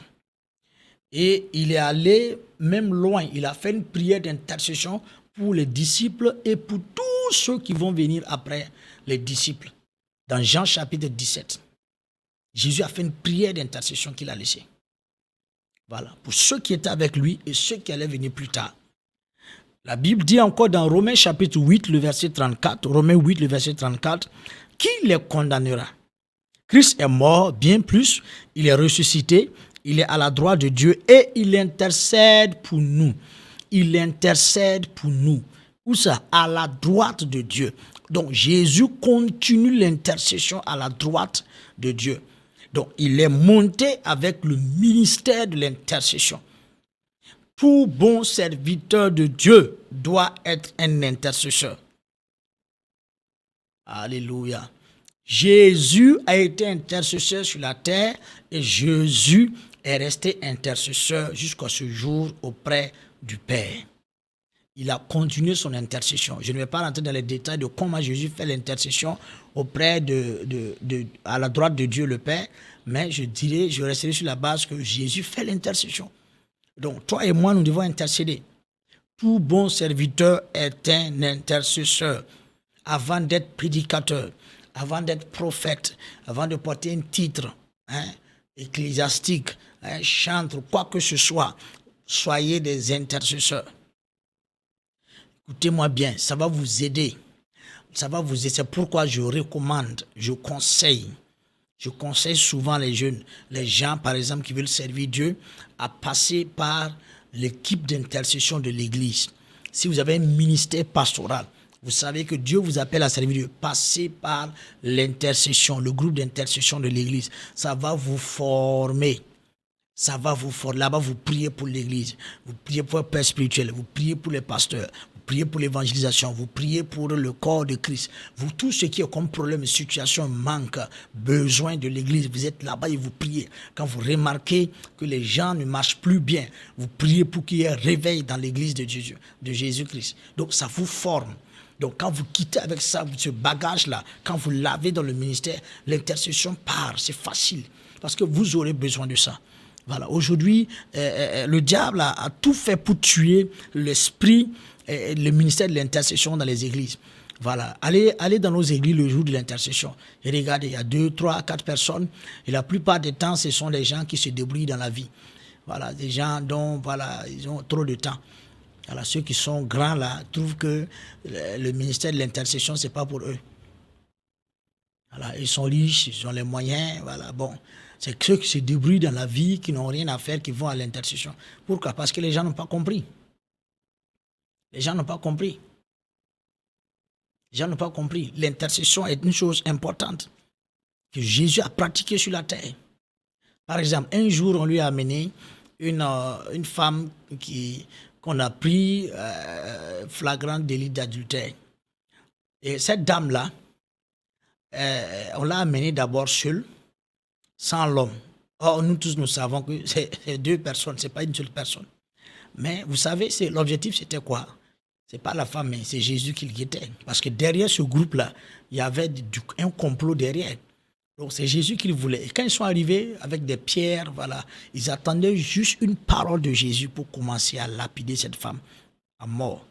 Et il est allé même loin. Il a fait une prière d'intercession pour les disciples et pour tous ceux qui vont venir après les disciples. Dans Jean chapitre 17, Jésus a fait une prière d'intercession qu'il a laissée. Voilà, pour ceux qui étaient avec lui et ceux qui allaient venir plus tard. La Bible dit encore dans Romains chapitre 8, le verset 34, Romains 8, le verset 34, qui les condamnera? Christ est mort, bien plus, il est ressuscité, il est à la droite de Dieu et il intercède pour nous. Il intercède pour nous. Où ça? À la droite de Dieu. Donc Jésus continue l'intercession à la droite de Dieu. Donc il est monté avec le ministère de l'intercession. Tout bon serviteur de Dieu doit être un intercesseur. Alléluia. Jésus a été intercesseur sur la terre et Jésus est resté intercesseur jusqu'à ce jour auprès du Père. Il a continué son intercession. Je ne vais pas rentrer dans les détails de comment Jésus fait l'intercession auprès à la droite de Dieu le Père, mais je resterai sur la base que Jésus fait l'intercession. Donc, toi et moi, nous devons intercéder. Tout bon serviteur est un intercesseur. Avant d'être prédicateur, avant d'être prophète, avant de porter un titre ecclésiastique, chantre, quoi que ce soit, soyez des intercesseurs. Écoutez-moi bien, ça va vous aider. Ça va vous aider. C'est pourquoi je recommande, je conseille souvent les jeunes, les gens par exemple qui veulent servir Dieu, à passer par l'équipe d'intercession de l'église. Si vous avez un ministère pastoral, vous savez que Dieu vous appelle à servir Dieu. Passez par l'intercession, le groupe d'intercession de l'église. Ça va vous former. Ça va vous former. Là-bas, vous priez pour l'église. Vous priez pour le père spirituel. Vous priez pour les pasteurs. Vous priez pour l'évangélisation. Vous priez pour le corps de Christ. Vous, tout ce qui est comme problème, situation, manque, besoin de l'église, vous êtes là-bas et vous priez. Quand vous remarquez que les gens ne marchent plus bien, vous priez pour qu'il y ait un réveil dans l'église de Dieu, de Jésus-Christ. Donc, ça vous forme. Donc, quand vous quittez avec ça, ce bagage-là, quand vous l'avez dans le ministère, l'intercession part. C'est facile parce que vous aurez besoin de ça. Voilà. Aujourd'hui, le diable a tout fait pour tuer l'esprit et le ministère de l'intercession dans les églises. Voilà. Allez dans nos églises le jour de l'intercession. Et regardez, il y a 2, 3, 4 personnes. Et la plupart des temps, ce sont des gens qui se débrouillent dans la vie. Voilà. Des gens dont, voilà, ils ont trop de temps. Alors, ceux qui sont grands là trouvent que le ministère de l'intercession, ce n'est pas pour eux. Voilà, ils sont riches, ils ont les moyens. Voilà, bon. C'est ceux qui se débrouillent dans la vie, qui n'ont rien à faire, qui vont à l'intercession. Pourquoi? Parce que les gens n'ont pas compris. Les gens n'ont pas compris. Les gens n'ont pas compris. L'intercession est une chose importante que Jésus a pratiquée sur la terre. Par exemple, un jour, on lui a amené une femme qu'on a pris flagrant délit d'adultère. Et cette dame-là, on l'a amenée d'abord seule, sans l'homme. Or, nous tous, nous savons que c'est deux personnes, ce n'est pas une seule personne. Mais vous savez, l'objectif, c'était quoi? Ce n'est pas la femme, mais c'est Jésus qui guettait. Parce que derrière ce groupe-là, il y avait un complot derrière. Donc, c'est Jésus qu'ils voulaient. Et quand ils sont arrivés avec des pierres, voilà, ils attendaient juste une parole de Jésus pour commencer à lapider cette femme à mort.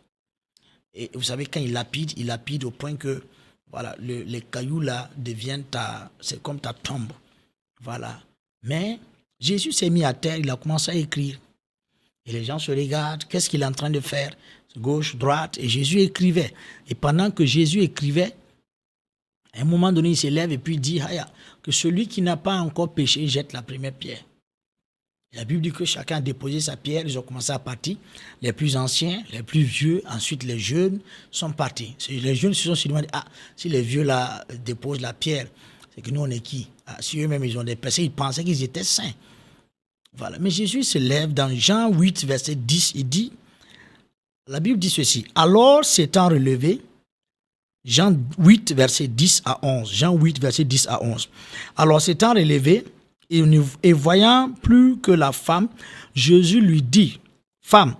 Et vous savez, quand il lapide au point que voilà, les cailloux là deviennent c'est comme ta tombe. Voilà. Mais Jésus s'est mis à terre, il a commencé à écrire. Et les gens se regardent, qu'est-ce qu'il est en train de faire? Gauche, droite, et Jésus écrivait. Et pendant que Jésus écrivait, à un moment donné, il se lève et puis il dit que celui qui n'a pas encore péché jette la première pierre. Et la Bible dit que chacun a déposé sa pierre, ils ont commencé à partir. Les plus anciens, les plus vieux, ensuite les jeunes sont partis. Les jeunes se sont demandé, si les vieux là déposent la pierre, c'est que nous on est qui? Si eux-mêmes ils ont des péchés, ils pensaient qu'ils étaient saints. Voilà. Mais Jésus se lève dans Jean 8, verset 10, il dit, la Bible dit ceci, alors s'étant relevé, Jean 8, verset 10 à 11, Jean 8, verset 10 à 11, alors s'étant relevé, et voyant plus que la femme, Jésus lui dit, femme,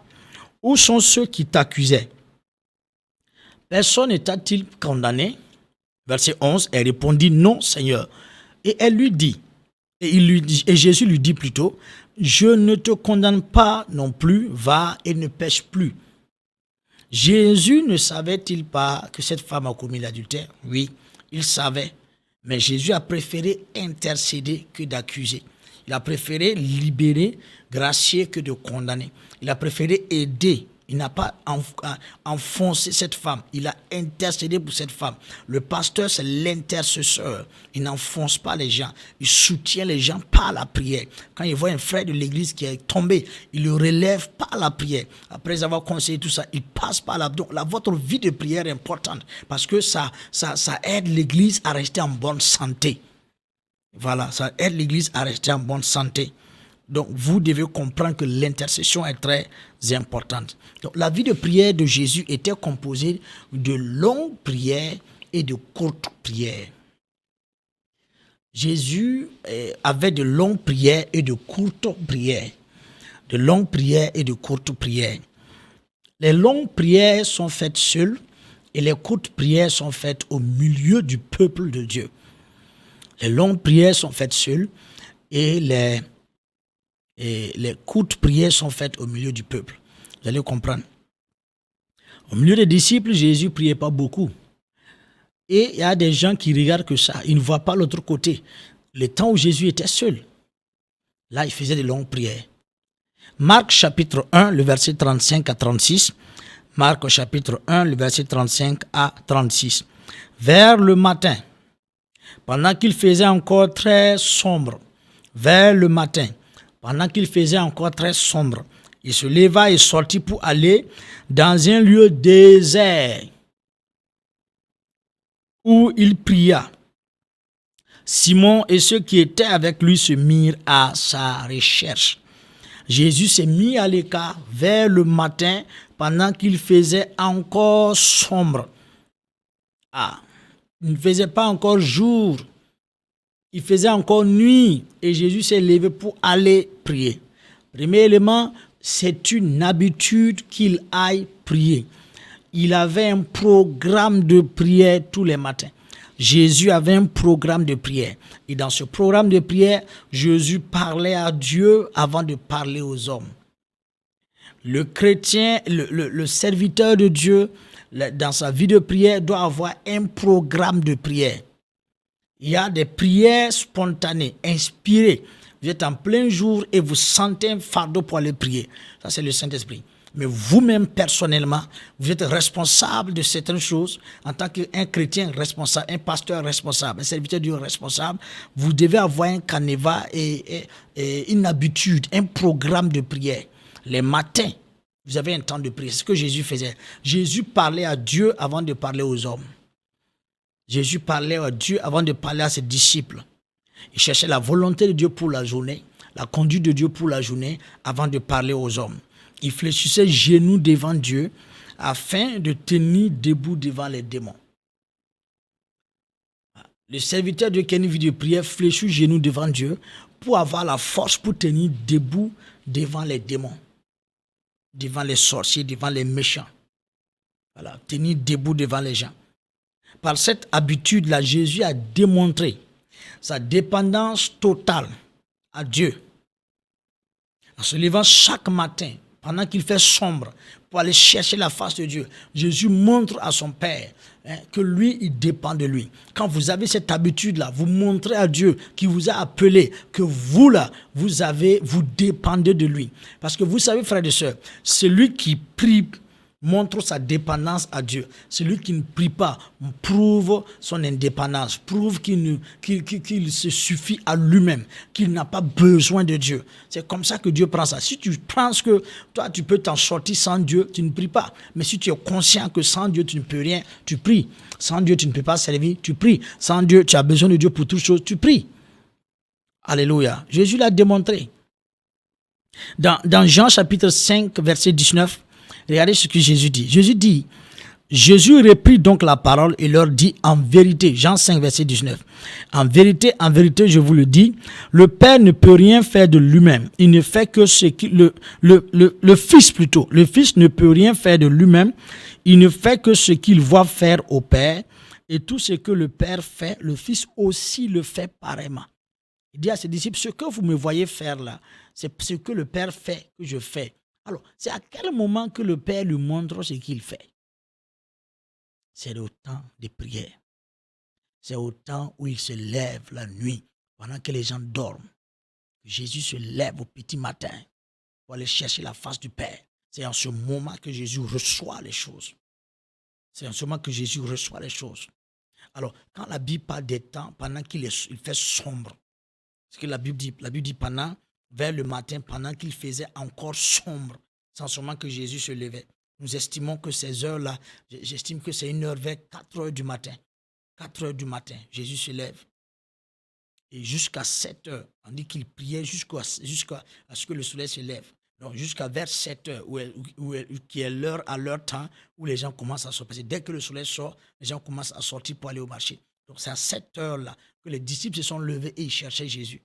où sont ceux qui t'accusaient? Personne n'était-il condamné? Verset 11, elle répondit, non, Seigneur. Et elle lui dit, et Jésus lui dit plutôt, je ne te condamne pas non plus, va et ne pêche plus. Jésus ne savait-il pas que cette femme a commis l'adultère? Oui, il savait. Mais Jésus a préféré intercéder que d'accuser. Il a préféré libérer, gracier que de condamner. Il a préféré aider. Il n'a pas enfoncé cette femme. Il a intercédé pour cette femme. Le pasteur, c'est l'intercesseur. Il n'enfonce pas les gens. Il soutient les gens par la prière. Quand il voit un frère de l'église qui est tombé, il le relève par la prière. Après avoir conseillé tout ça, il passe par la... Donc, votre vie de prière est importante parce que ça aide l'église à rester en bonne santé. Voilà, ça aide l'église à rester en bonne santé. Donc, vous devez comprendre que l'intercession est très importante. Donc, la vie de prière de Jésus était composée de longues prières et de courtes prières. Jésus avait de longues prières et de courtes prières. De longues prières et de courtes prières. Les longues prières sont faites seules et les courtes prières sont faites au milieu du peuple de Dieu. Les longues prières sont faites seules et les courtes prières sont faites au milieu du peuple. Vous allez comprendre. Au milieu des disciples, Jésus ne priait pas beaucoup. Et il y a des gens qui regardent que ça. Ils ne voient pas l'autre côté. Le temps où Jésus était seul, là, il faisait de longues prières. Marc chapitre 1, le verset 35 à 36. Marc chapitre 1, le verset 35 à 36. Vers le matin, pendant qu'il faisait encore très sombre, vers le matin, pendant qu'il faisait encore très sombre, il se leva et sortit pour aller dans un lieu désert où il pria. Simon et ceux qui étaient avec lui se mirent à sa recherche. Jésus s'est mis à l'écart vers le matin pendant qu'il faisait encore sombre. Il ne faisait pas encore jour. Il faisait encore nuit et Jésus s'est levé pour aller prier. Premier élément, c'est une habitude qu'il aille prier. Il avait un programme de prière tous les matins. Jésus avait un programme de prière. Et dans ce programme de prière, Jésus parlait à Dieu avant de parler aux hommes. Le chrétien, le serviteur de Dieu, dans sa vie de prière, doit avoir un programme de prière. Il y a des prières spontanées, inspirées. Vous êtes en plein jour et vous sentez un fardeau pour aller prier. Ça, c'est le Saint-Esprit. Mais vous-même, personnellement, vous êtes responsable de certaines choses. En tant qu'un chrétien responsable, un pasteur responsable, un serviteur de Dieu responsable, vous devez avoir un canevas et une habitude, un programme de prière. Les matins, vous avez un temps de prière. C'est ce que Jésus faisait. Jésus parlait à Dieu avant de parler aux hommes. Jésus parlait à Dieu avant de parler à ses disciples. Il cherchait la volonté de Dieu pour la journée, la conduite de Dieu pour la journée avant de parler aux hommes. Il fléchissait genoux devant Dieu afin de tenir debout devant les démons. Le serviteur de Dieu qui a une vie de prière fléchit genoux devant Dieu pour avoir la force pour tenir debout devant les démons, devant les sorciers, devant les méchants. Voilà, tenir debout devant les gens. Par cette habitude-là, Jésus a démontré sa dépendance totale à Dieu. En se levant chaque matin, pendant qu'il fait sombre, pour aller chercher la face de Dieu, Jésus montre à son Père que lui, il dépend de lui. Quand vous avez cette habitude-là, vous montrez à Dieu qui vous a appelé, que vous, là, vous dépendez de lui. Parce que vous savez, frères et sœurs, celui qui prie montre sa dépendance à Dieu. Celui qui ne prie pas prouve son indépendance, prouve qu'il se suffit à lui-même, qu'il n'a pas besoin de Dieu. C'est comme ça que Dieu prend ça. Si tu penses que toi, tu peux t'en sortir sans Dieu, tu ne pries pas. Mais si tu es conscient que sans Dieu, tu ne peux rien, tu pries. Sans Dieu, tu ne peux pas servir, tu pries. Sans Dieu, tu as besoin de Dieu pour toutes choses, tu pries. Alléluia. Jésus l'a démontré. Dans Jean chapitre 5, verset 19, regardez ce que Jésus dit. Jésus reprit donc la parole et leur dit en vérité, Jean 5, verset 19, en vérité, je vous le dis, le Père ne peut rien faire de lui-même. Il ne fait que ce qu'il... Le Fils plutôt. Le Fils ne peut rien faire de lui-même. Il ne fait que ce qu'il voit faire au Père. Et tout ce que le Père fait, le Fils aussi le fait pareillement. Il dit à ses disciples, ce que vous me voyez faire là, c'est ce que le Père fait que je fais. Alors, c'est à quel moment que le Père lui montre ce qu'il fait? C'est au temps de prière. C'est au temps où il se lève la nuit, pendant que les gens dorment. Jésus se lève au petit matin pour aller chercher la face du Père. C'est en ce moment que Jésus reçoit les choses. C'est en ce moment que Jésus reçoit les choses. Alors, quand la Bible parle des temps, pendant qu'il fait sombre, ce que la Bible dit pendant, vers le matin, pendant qu'il faisait encore sombre, c'est en ce moment que Jésus se levait. Nous estimons que ces heures-là, j'estime que c'est une heure vers 4 heures du matin. 4 heures du matin, Jésus se lève. Et jusqu'à 7 heures, on dit qu'il priait jusqu'à ce que le soleil se lève. Donc jusqu'à vers 7 heures, qui est l'heure à leur temps, où les gens commencent à sortir. Dès que le soleil sort, les gens commencent à sortir pour aller au marché. Donc c'est à cette heure-là que les disciples se sont levés et ils cherchaient Jésus.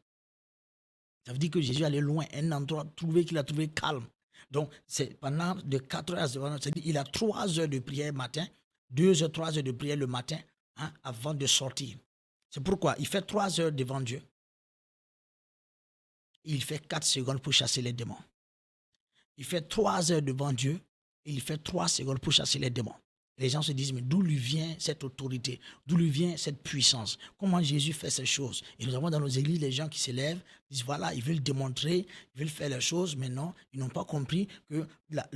Ça veut dire que Jésus allait loin, un endroit qu'il a trouvé calme. Donc c'est pendant de 4 heures à 7 heures, c'est-à-dire il a 3 heures de prière le matin, 2 heures, 3 heures de prière le matin, avant de sortir. C'est pourquoi il fait 3 heures devant Dieu. Il fait 4 secondes pour chasser les démons. Il fait 3 heures devant Dieu et il fait 3 secondes pour chasser les démons. Les gens se disent, mais d'où lui vient cette autorité? D'où lui vient cette puissance? Comment Jésus fait ces choses? Et nous avons dans nos églises les gens qui se lèvent, disent, voilà, ils veulent démontrer, ils veulent faire les choses, mais non, ils n'ont pas compris que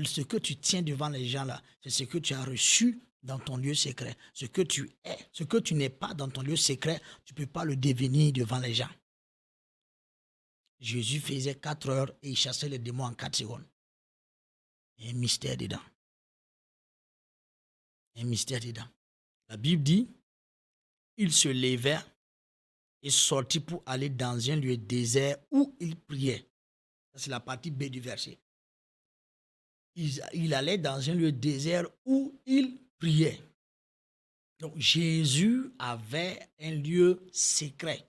ce que tu tiens devant les gens là, c'est ce que tu as reçu dans ton lieu secret. Ce que tu es, ce que tu n'es pas dans ton lieu secret, tu ne peux pas le devenir devant les gens. Jésus faisait 4 heures et il chassait les démons en 4 secondes. Il y a un mystère dedans. Un mystère dedans. La Bible dit, il se levait et sortit pour aller dans un lieu désert où il priait. Ça, c'est la partie B du verset. Il allait dans un lieu désert où il priait. Donc, Jésus avait un lieu secret.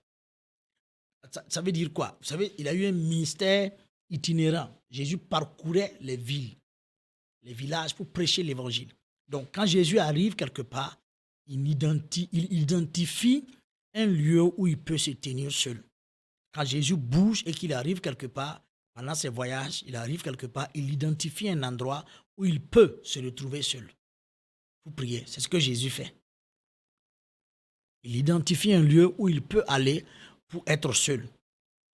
Ça veut dire quoi? Vous savez, il a eu un ministère itinérant. Jésus parcourait les villes, les villages pour prêcher l'évangile. Donc, quand Jésus arrive quelque part, il identifie un lieu où il peut se tenir seul. Quand Jésus bouge et qu'il arrive quelque part, pendant ses voyages, il arrive quelque part, il identifie un endroit où il peut se retrouver seul pour prier. C'est ce que Jésus fait. Il identifie un lieu où il peut aller pour être seul.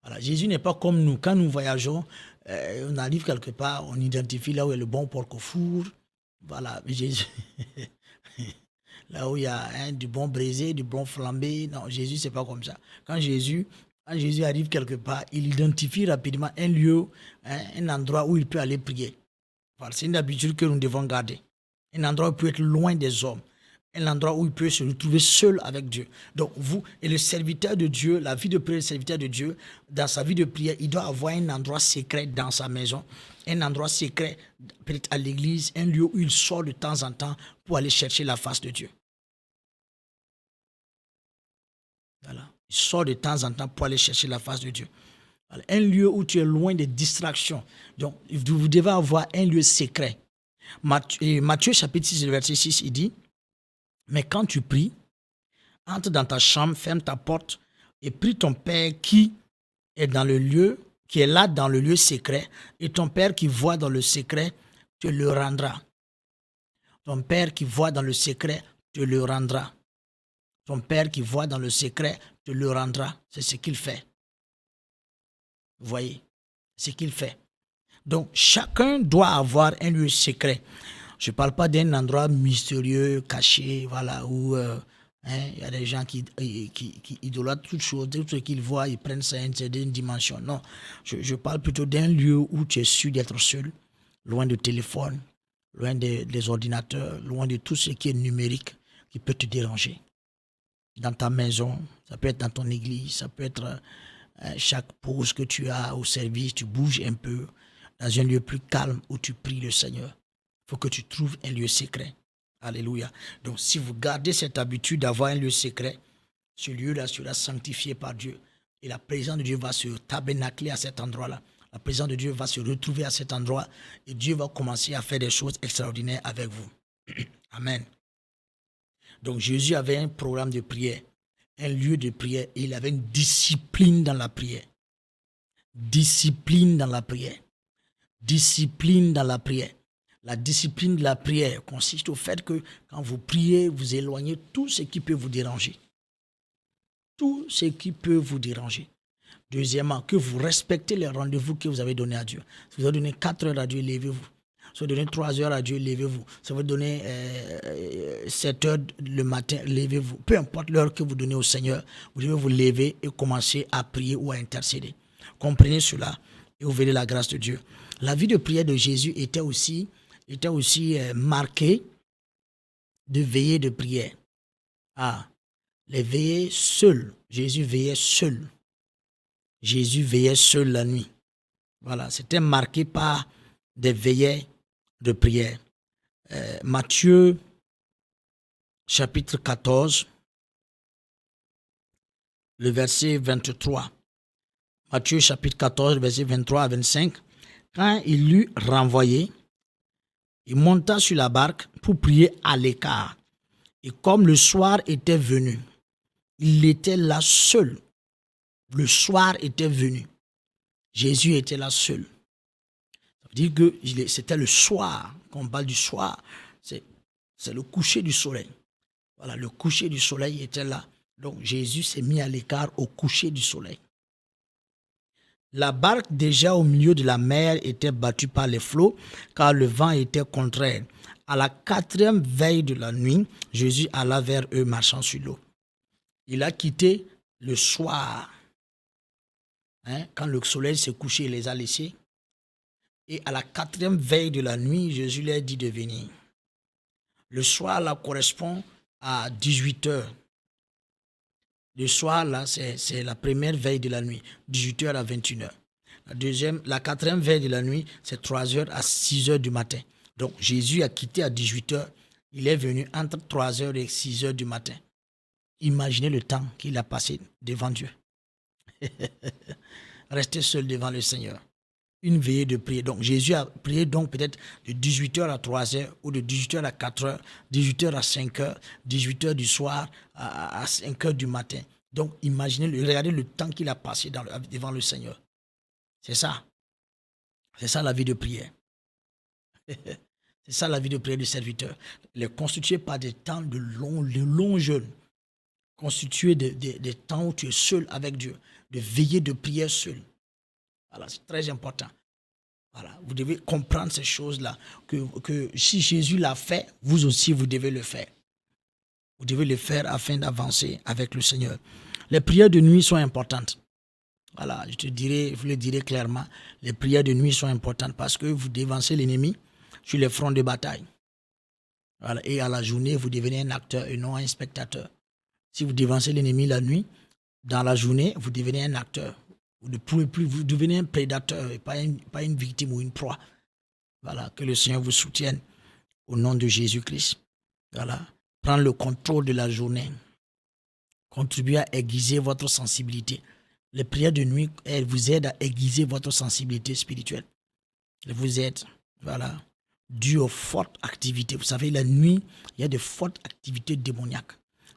Voilà, Jésus n'est pas comme nous. Quand nous voyageons, on arrive quelque part, on identifie là où est le bon porc au four. Voilà, mais Jésus, là où il y a du bon braisé, du bon flambé. Non, Jésus, c'est pas comme ça. Quand Jésus arrive quelque part, il identifie rapidement un lieu, un endroit où il peut aller prier. Voilà, c'est une habitude que nous devons garder. Un endroit où il peut être loin des hommes. Un endroit où il peut se retrouver seul avec Dieu. Donc vous, et le serviteur de Dieu, la vie de prière, le serviteur de Dieu, dans sa vie de prière, il doit avoir un endroit secret dans sa maison, un endroit secret peut-être à l'église, un lieu où il sort de temps en temps pour aller chercher la face de Dieu. Voilà. Il sort de temps en temps pour aller chercher la face de Dieu. Voilà. Un lieu où tu es loin des distractions. Donc vous devez avoir un lieu secret. Matthieu chapitre 6, verset 6, il dit: mais quand tu pries, entre dans ta chambre, ferme ta porte et prie ton Père qui est dans le lieu, qui est là dans le lieu secret, et ton Père qui voit dans le secret te le rendra. Ton Père qui voit dans le secret te le rendra. Ton Père qui voit dans le secret te le rendra. C'est ce qu'il fait. Vous voyez, c'est ce qu'il fait. Donc, chacun doit avoir un lieu secret. Je ne parle pas d'un endroit mystérieux, caché, voilà, où il y a des gens qui idolâtrent toutes choses, tout ce qu'ils voient, ils prennent ça à une certaine dimension. Non, je parle plutôt d'un lieu où tu es sûr d'être seul, loin de téléphone, loin des ordinateurs, loin de tout ce qui est numérique, qui peut te déranger. Dans ta maison, ça peut être dans ton église, ça peut être chaque pause que tu as au service, tu bouges un peu, dans un lieu plus calme où tu pries le Seigneur. Il faut que tu trouves un lieu secret. Alléluia. Donc, si vous gardez cette habitude d'avoir un lieu secret, ce lieu-là sera sanctifié par Dieu. Et la présence de Dieu va se tabernacler à cet endroit-là. La présence de Dieu va se retrouver à cet endroit. Et Dieu va commencer à faire des choses extraordinaires avec vous. Amen. Donc, Jésus avait un programme de prière, un lieu de prière. Et il avait une discipline dans la prière. Discipline dans la prière. Discipline dans la prière. La discipline de la prière consiste au fait que quand vous priez, vous éloignez tout ce qui peut vous déranger. Tout ce qui peut vous déranger. Deuxièmement, que vous respectez les rendez-vous que vous avez donnés à Dieu. Si vous avez donné 4 heures à Dieu, levez-vous. Si vous avez donné 3 heures à Dieu, levez-vous. Si vous avez donné 7 heures le matin, levez-vous. Peu importe l'heure que vous donnez au Seigneur, vous devez vous lever et commencer à prier ou à intercéder. Comprenez cela et vous verrez la grâce de Dieu. La vie de prière de Jésus était aussi marquée de veillées de prière. Les veillées seules. Jésus veillait seul. Jésus veillait seul la nuit. Voilà, c'était marqué par des veillées de prière. Matthieu, chapitre 14, le verset 23. Matthieu, chapitre 14, verset 23 à 25. Quand il l'eut renvoyé, il monta sur la barque pour prier à l'écart. Et comme le soir était venu, il était là seul. Le soir était venu. Jésus était là seul. Ça veut dire que c'était le soir. Quand on parle du soir, c'est le coucher du soleil. Voilà, le coucher du soleil était là. Donc Jésus s'est mis à l'écart au coucher du soleil. La barque déjà au milieu de la mer était battue par les flots, car le vent était contraire. À la 4e veille de la nuit, Jésus alla vers eux marchant sur l'eau. Il a quitté le soir. Quand le soleil s'est couché, il les a laissés. Et à la 4e veille de la nuit, Jésus leur dit de venir. Le soir là correspond à 18 heures. Le soir, là, c'est la première veille de la nuit, 18h à 21h. La 4e veille de la nuit, c'est 3h à 6h du matin. Donc, Jésus a quitté à 18h. Il est venu entre 3h et 6h du matin. Imaginez le temps qu'il a passé devant Dieu. Rester seul devant le Seigneur. Une veillée de prière. Donc, Jésus a prié donc peut-être de 18h à 3h ou de 18h à 4h, 18h à 5h, 18h du soir à 5h du matin. Donc, imaginez, regardez le temps qu'il a passé devant le Seigneur. C'est ça. C'est ça la vie de prière. C'est ça la vie de prière du serviteur. Elle est constituée par des temps de longs jeûnes. Constituée des temps où tu es seul avec Dieu. de veiller de prière seul. Voilà, c'est très important. Voilà, vous devez comprendre ces choses-là, que si Jésus l'a fait, vous aussi, vous devez le faire. Vous devez le faire afin d'avancer avec le Seigneur. Les prières de nuit sont importantes. Voilà, je vous le dirai clairement, les prières de nuit sont importantes parce que vous dévancez l'ennemi sur les fronts de bataille. Voilà, et à la journée, vous devenez un acteur et non un spectateur. Si vous dévancez l'ennemi la nuit, dans la journée, vous devenez un acteur. Vous ne pouvez plus, vous devenez un prédateur et pas une victime ou une proie. Voilà, que le Seigneur vous soutienne au nom de Jésus-Christ. Voilà, prendre le contrôle de la journée. Contribuer à aiguiser votre sensibilité. Les prières de nuit, elles vous aident à aiguiser votre sensibilité spirituelle. Elles vous aident, voilà, dû aux fortes activités. Vous savez, la nuit, il y a de fortes activités démoniaques.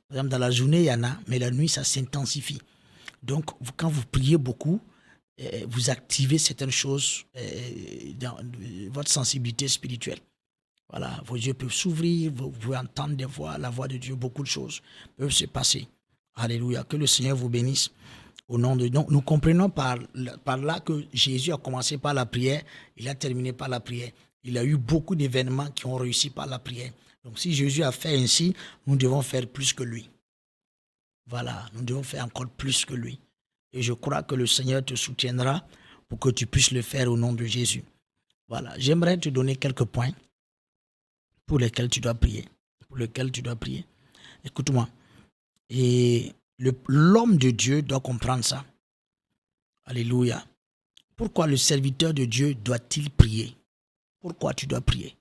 Par exemple, dans la journée, il y en a, mais la nuit, ça s'intensifie. Donc, quand vous priez beaucoup, vous activez certaines choses dans votre sensibilité spirituelle. Voilà, vos yeux peuvent s'ouvrir, vous pouvez entendre des voix, la voix de Dieu, beaucoup de choses peuvent se passer. Alléluia, que le Seigneur vous bénisse. Au nom de Dieu. Nous comprenons par là que Jésus a commencé par la prière, il a terminé par la prière. Il a eu beaucoup d'événements qui ont réussi par la prière. Donc si Jésus a fait ainsi, nous devons faire plus que lui. Voilà, nous devons faire encore plus que lui. Et je crois que le Seigneur te soutiendra pour que tu puisses le faire au nom de Jésus. Voilà, j'aimerais te donner quelques points pour lesquels tu dois prier. Écoute-moi. Et l'homme de Dieu doit comprendre ça. Alléluia. Pourquoi le serviteur de Dieu doit-il prier? Pourquoi tu dois prier?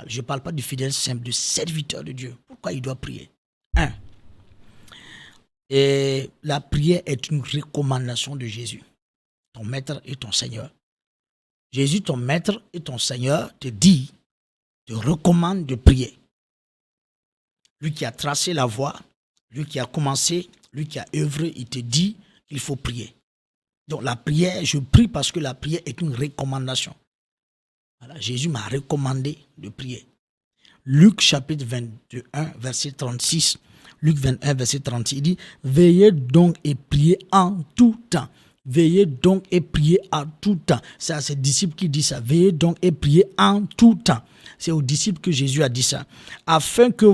Je ne parle pas du fidèle simple, du serviteur de Dieu. Pourquoi il doit prier? 1. Et la prière est une recommandation de Jésus, ton maître et ton Seigneur. Jésus, ton maître et ton Seigneur, te recommande de prier. Lui qui a tracé la voie, lui qui a commencé, lui qui a œuvré, il te dit qu'il faut prier. Donc la prière, je prie parce que la prière est une recommandation. Voilà, Jésus m'a recommandé de prier. Luc chapitre 21, verset 36. Luc 21, verset 36, il dit « Veillez donc et priez en tout temps. » Veillez donc et priez en tout temps. C'est à ses disciples qui dit ça. Veillez donc et priez en tout temps. C'est aux disciples que Jésus a dit ça. Afin que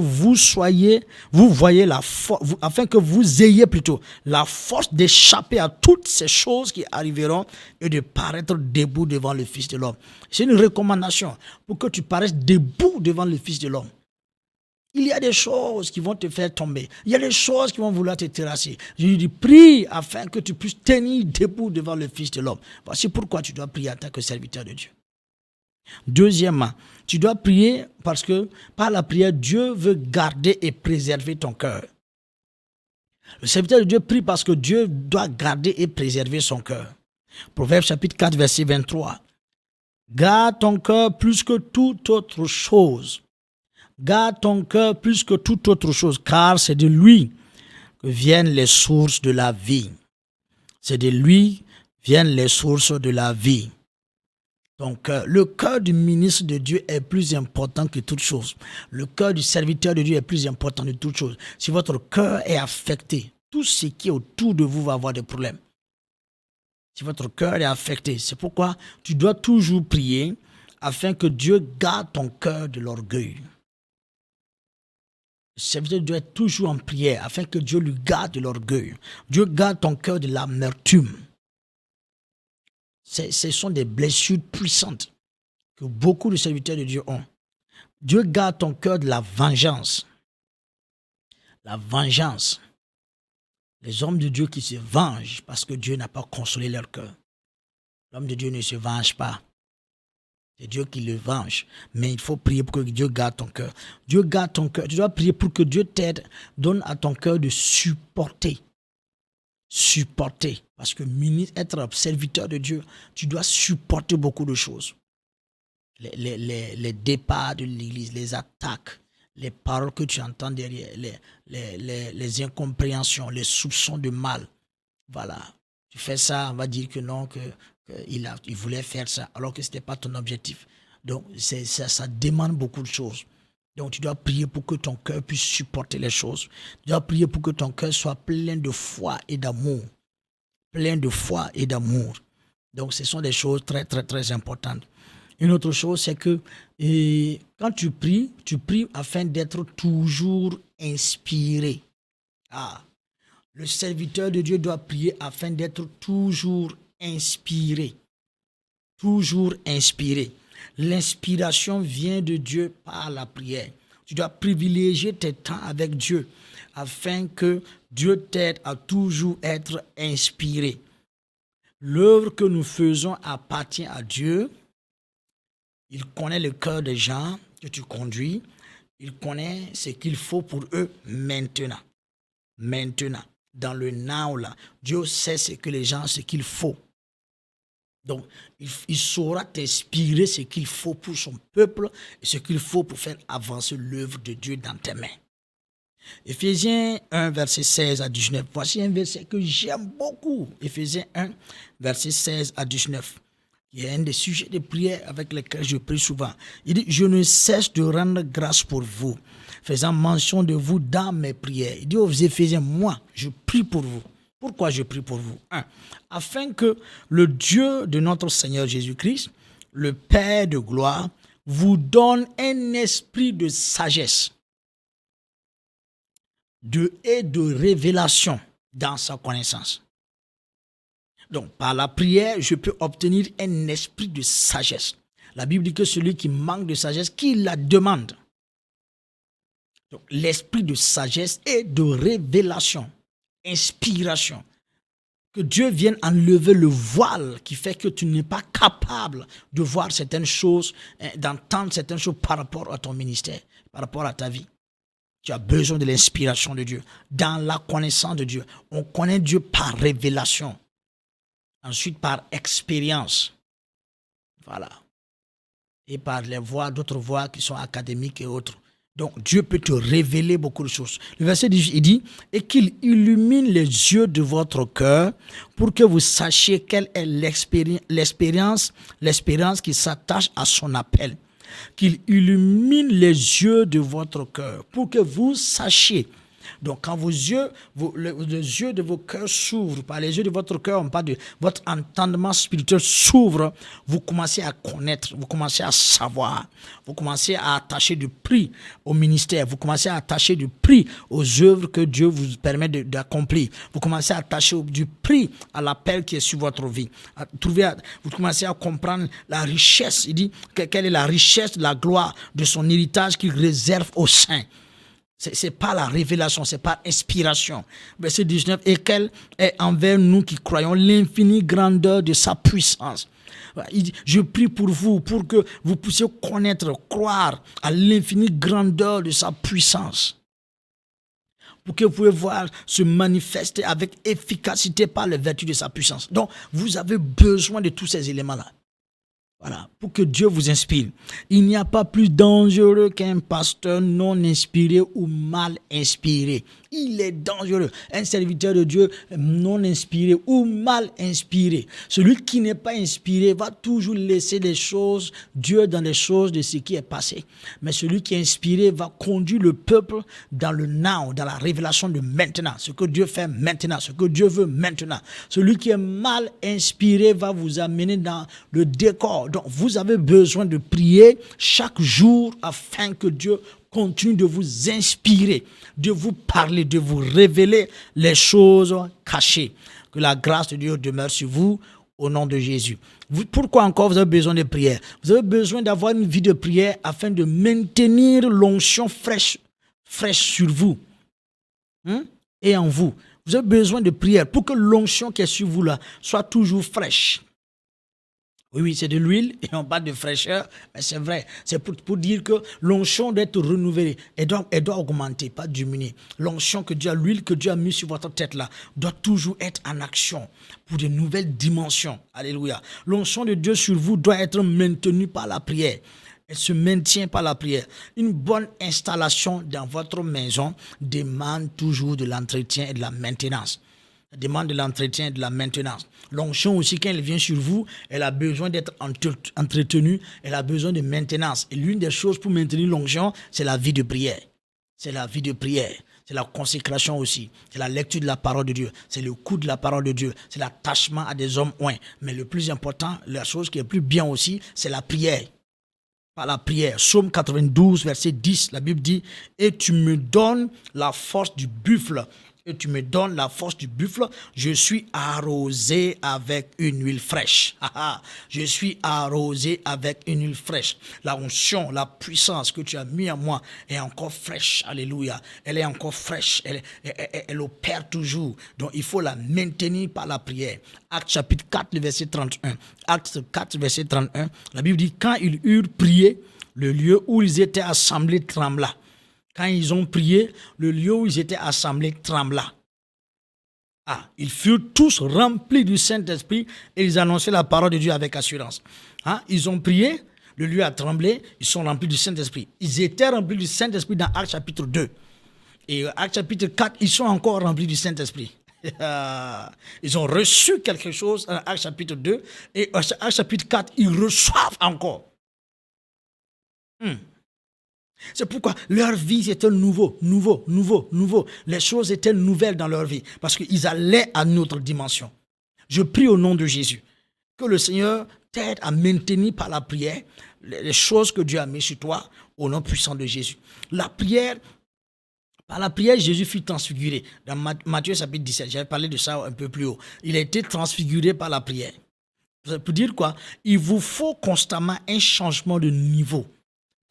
afin que vous ayez plutôt la force d'échapper à toutes ces choses qui arriveront et de paraître debout devant le Fils de l'homme. C'est une recommandation pour que tu paraisses debout devant le Fils de l'homme. Il y a des choses qui vont te faire tomber. Il y a des choses qui vont vouloir te terrasser. Je lui dis, prie afin que tu puisses tenir debout devant le Fils de l'homme. Voici pourquoi tu dois prier en tant que serviteur de Dieu. Deuxièmement, tu dois prier parce que par la prière, Dieu veut garder et préserver ton cœur. Le serviteur de Dieu prie parce que Dieu doit garder et préserver son cœur. Proverbe chapitre 4, verset 23. Garde ton cœur plus que toute autre chose. Garde ton cœur plus que toute autre chose, car c'est de lui que viennent les sources de la vie. C'est de lui viennent les sources de la vie. Donc, le cœur du ministre de Dieu est plus important que toute chose. Le cœur du serviteur de Dieu est plus important que toute chose. Si votre cœur est affecté, tout ce qui est autour de vous va avoir des problèmes. Si votre cœur est affecté, c'est pourquoi tu dois toujours prier afin que Dieu garde ton cœur de l'orgueil. Le serviteur doit être toujours en prière afin que Dieu lui garde de l'orgueil. Dieu garde ton cœur de l'amertume. Ce sont des blessures puissantes que beaucoup de serviteurs de Dieu ont. Dieu garde ton cœur de la vengeance. La vengeance. Les hommes de Dieu qui se vengent parce que Dieu n'a pas consolé leur cœur. L'homme de Dieu ne se venge pas. C'est Dieu qui le venge. Mais il faut prier pour que Dieu garde ton cœur. Dieu garde ton cœur. Tu dois prier pour que Dieu t'aide. Donne à ton cœur de supporter. Supporter. Parce que être serviteur de Dieu, tu dois supporter beaucoup de choses. Les départs de l'église, les attaques, les paroles que tu entends derrière, les incompréhensions, les soupçons de mal. Voilà. Tu fais ça, on va dire que non, il voulait faire ça, alors que ce n'était pas ton objectif. Donc, ça demande beaucoup de choses. Donc, tu dois prier pour que ton cœur puisse supporter les choses. Tu dois prier pour que ton cœur soit plein de foi et d'amour. plein de foi et d'amour. Donc, ce sont des choses très, très, très importantes. Une autre chose, c'est que quand tu pries afin d'être toujours inspiré. Le serviteur de Dieu doit prier afin d'être toujours inspiré. Toujours inspiré. L'inspiration vient de Dieu par la prière. Tu dois privilégier tes temps avec Dieu afin que Dieu t'aide à toujours être inspiré. L'œuvre que nous faisons appartient à Dieu. Il connaît le cœur des gens que tu conduis. Il connaît ce qu'il faut pour eux maintenant. Maintenant, dans le now là, Dieu sait ce qu'il faut. Donc, il saura t'inspirer ce qu'il faut pour son peuple et ce qu'il faut pour faire avancer l'œuvre de Dieu dans tes mains. Éphésiens 1, verset 16 à 19. Voici un verset que j'aime beaucoup. Éphésiens 1, verset 16 à 19. Il y a un des sujets de prière avec lesquels je prie souvent. Il dit, je ne cesse de rendre grâce pour vous, faisant mention de vous dans mes prières. Il dit aux Éphésiens, moi, je prie pour vous. Pourquoi je prie pour vous? 1. Afin que le Dieu de notre Seigneur Jésus-Christ, le Père de gloire, vous donne un esprit de sagesse et de révélation dans sa connaissance. Donc, par la prière, je peux obtenir un esprit de sagesse. La Bible dit que celui qui manque de sagesse, qu'il la demande. Donc, l'esprit de sagesse et de révélation, inspiration. Que Dieu vienne enlever le voile qui fait que tu n'es pas capable de voir certaines choses, d'entendre certaines choses par rapport à ton ministère, par rapport à ta vie. Tu as besoin de l'inspiration de Dieu. Dans la connaissance de Dieu, on connaît Dieu par révélation. Ensuite, par expérience. Voilà. Et par les voies, d'autres voies qui sont académiques et autres. Donc, Dieu peut te révéler beaucoup de choses. Le verset dit, et qu'il illumine les yeux de votre cœur pour que vous sachiez quelle est l'espérance qui s'attache à son appel. Qu'il illumine les yeux de votre cœur pour que vous sachiez. Donc, quand les yeux de vos cœurs s'ouvrent, par les yeux de votre cœur, on parle de votre entendement spirituel s'ouvre, vous commencez à connaître, vous commencez à savoir, vous commencez à attacher du prix au ministère, vous commencez à attacher du prix aux œuvres que Dieu vous permet d'accomplir, vous commencez à attacher du prix à l'appel qui est sur votre vie, vous commencez à comprendre la richesse, il dit quelle est la richesse de la gloire de son héritage qu'il réserve aux saints. C'est pas la révélation, c'est pas inspiration. Verset 19, et quelle est envers nous qui croyons l'infinie grandeur de sa puissance. Il dit, je prie pour vous, pour que vous puissiez connaître, croire à l'infinie grandeur de sa puissance. Pour que vous puissiez voir se manifester avec efficacité par les vertus de sa puissance. Donc, vous avez besoin de tous ces éléments-là. Voilà, pour que Dieu vous inspire. Il n'y a pas plus dangereux qu'un pasteur non inspiré ou mal inspiré. Il est dangereux. Un serviteur de Dieu non inspiré ou mal inspiré. Celui qui n'est pas inspiré va toujours laisser les choses, Dieu dans les choses de ce qui est passé. Mais celui qui est inspiré va conduire le peuple dans le now, dans la révélation de maintenant. Ce que Dieu fait maintenant, ce que Dieu veut maintenant. Celui qui est mal inspiré va vous amener dans le décor. Donc, vous avez besoin de prier chaque jour afin que Dieu continue de vous inspirer, de vous parler, de vous révéler les choses cachées. Que la grâce de Dieu demeure sur vous au nom de Jésus. Pourquoi encore vous avez besoin de prière? Vous avez besoin d'avoir une vie de prière afin de maintenir l'onction fraîche sur vous et en vous. Vous avez besoin de prière pour que l'onction qui est sur vous là soit toujours fraîche. Oui, c'est de l'huile et on parle de fraîcheur, mais c'est vrai. C'est pour dire que l'onction doit être renouvelée. Elle doit augmenter, pas diminuer. L'onction que Dieu a, l'huile que Dieu a mis sur votre tête là, doit toujours être en action pour de nouvelles dimensions. Alléluia. L'onction de Dieu sur vous doit être maintenue par la prière. Elle se maintient par la prière. Une bonne installation dans votre maison demande toujours de l'entretien et de la maintenance. Elle demande de l'entretien et de la maintenance. L'onction aussi, quand elle vient sur vous, elle a besoin d'être entretenue, elle a besoin de maintenance. Et l'une des choses pour maintenir l'onction, c'est la vie de prière. C'est la vie de prière. c'est la consécration aussi, c'est la lecture de la parole de Dieu, c'est le coup de la parole de Dieu, c'est l'attachement à des hommes oints. Mais le plus important, la chose qui est plus bien aussi, c'est la prière. Par la prière. Psaume 92, verset 10, la Bible dit « Et tu me donnes la force du buffle. Et tu me donnes la force du buffle. Je suis arrosé avec une huile fraîche. » Je suis arrosé avec une huile fraîche. La onction, la puissance que tu as mis en moi est encore fraîche. Alléluia. Elle est encore fraîche. Elle opère toujours. Donc il faut la maintenir par la prière. Acte chapitre 4, le verset 31. Acte 4, verset 31. La Bible dit « Quand ils eurent prié, le lieu où ils étaient assemblés trembla. » Quand ils ont prié, le lieu où ils étaient assemblés trembla. Ils furent tous remplis du Saint-Esprit et ils annonçaient la parole de Dieu avec assurance. Ils ont prié, le lieu a tremblé, ils sont remplis du Saint-Esprit. Ils étaient remplis du Saint-Esprit dans Acte chapitre 2. Et Acte chapitre 4, ils sont encore remplis du Saint-Esprit. Ils ont reçu quelque chose dans Acte chapitre 2 et Acte chapitre 4, ils reçoivent encore. C'est pourquoi leur vie était nouveau. Les choses étaient nouvelles dans leur vie parce qu'ils allaient à une autre dimension. Je prie au nom de Jésus que le Seigneur t'aide à maintenir par la prière les choses que Dieu a mises sur toi au nom puissant de Jésus. Par la prière, Jésus fut transfiguré. Dans Matthieu chapitre 17, j'avais parlé de ça un peu plus haut. Il a été transfiguré par la prière. Ça veut dire quoi? Il vous faut constamment un changement de niveau.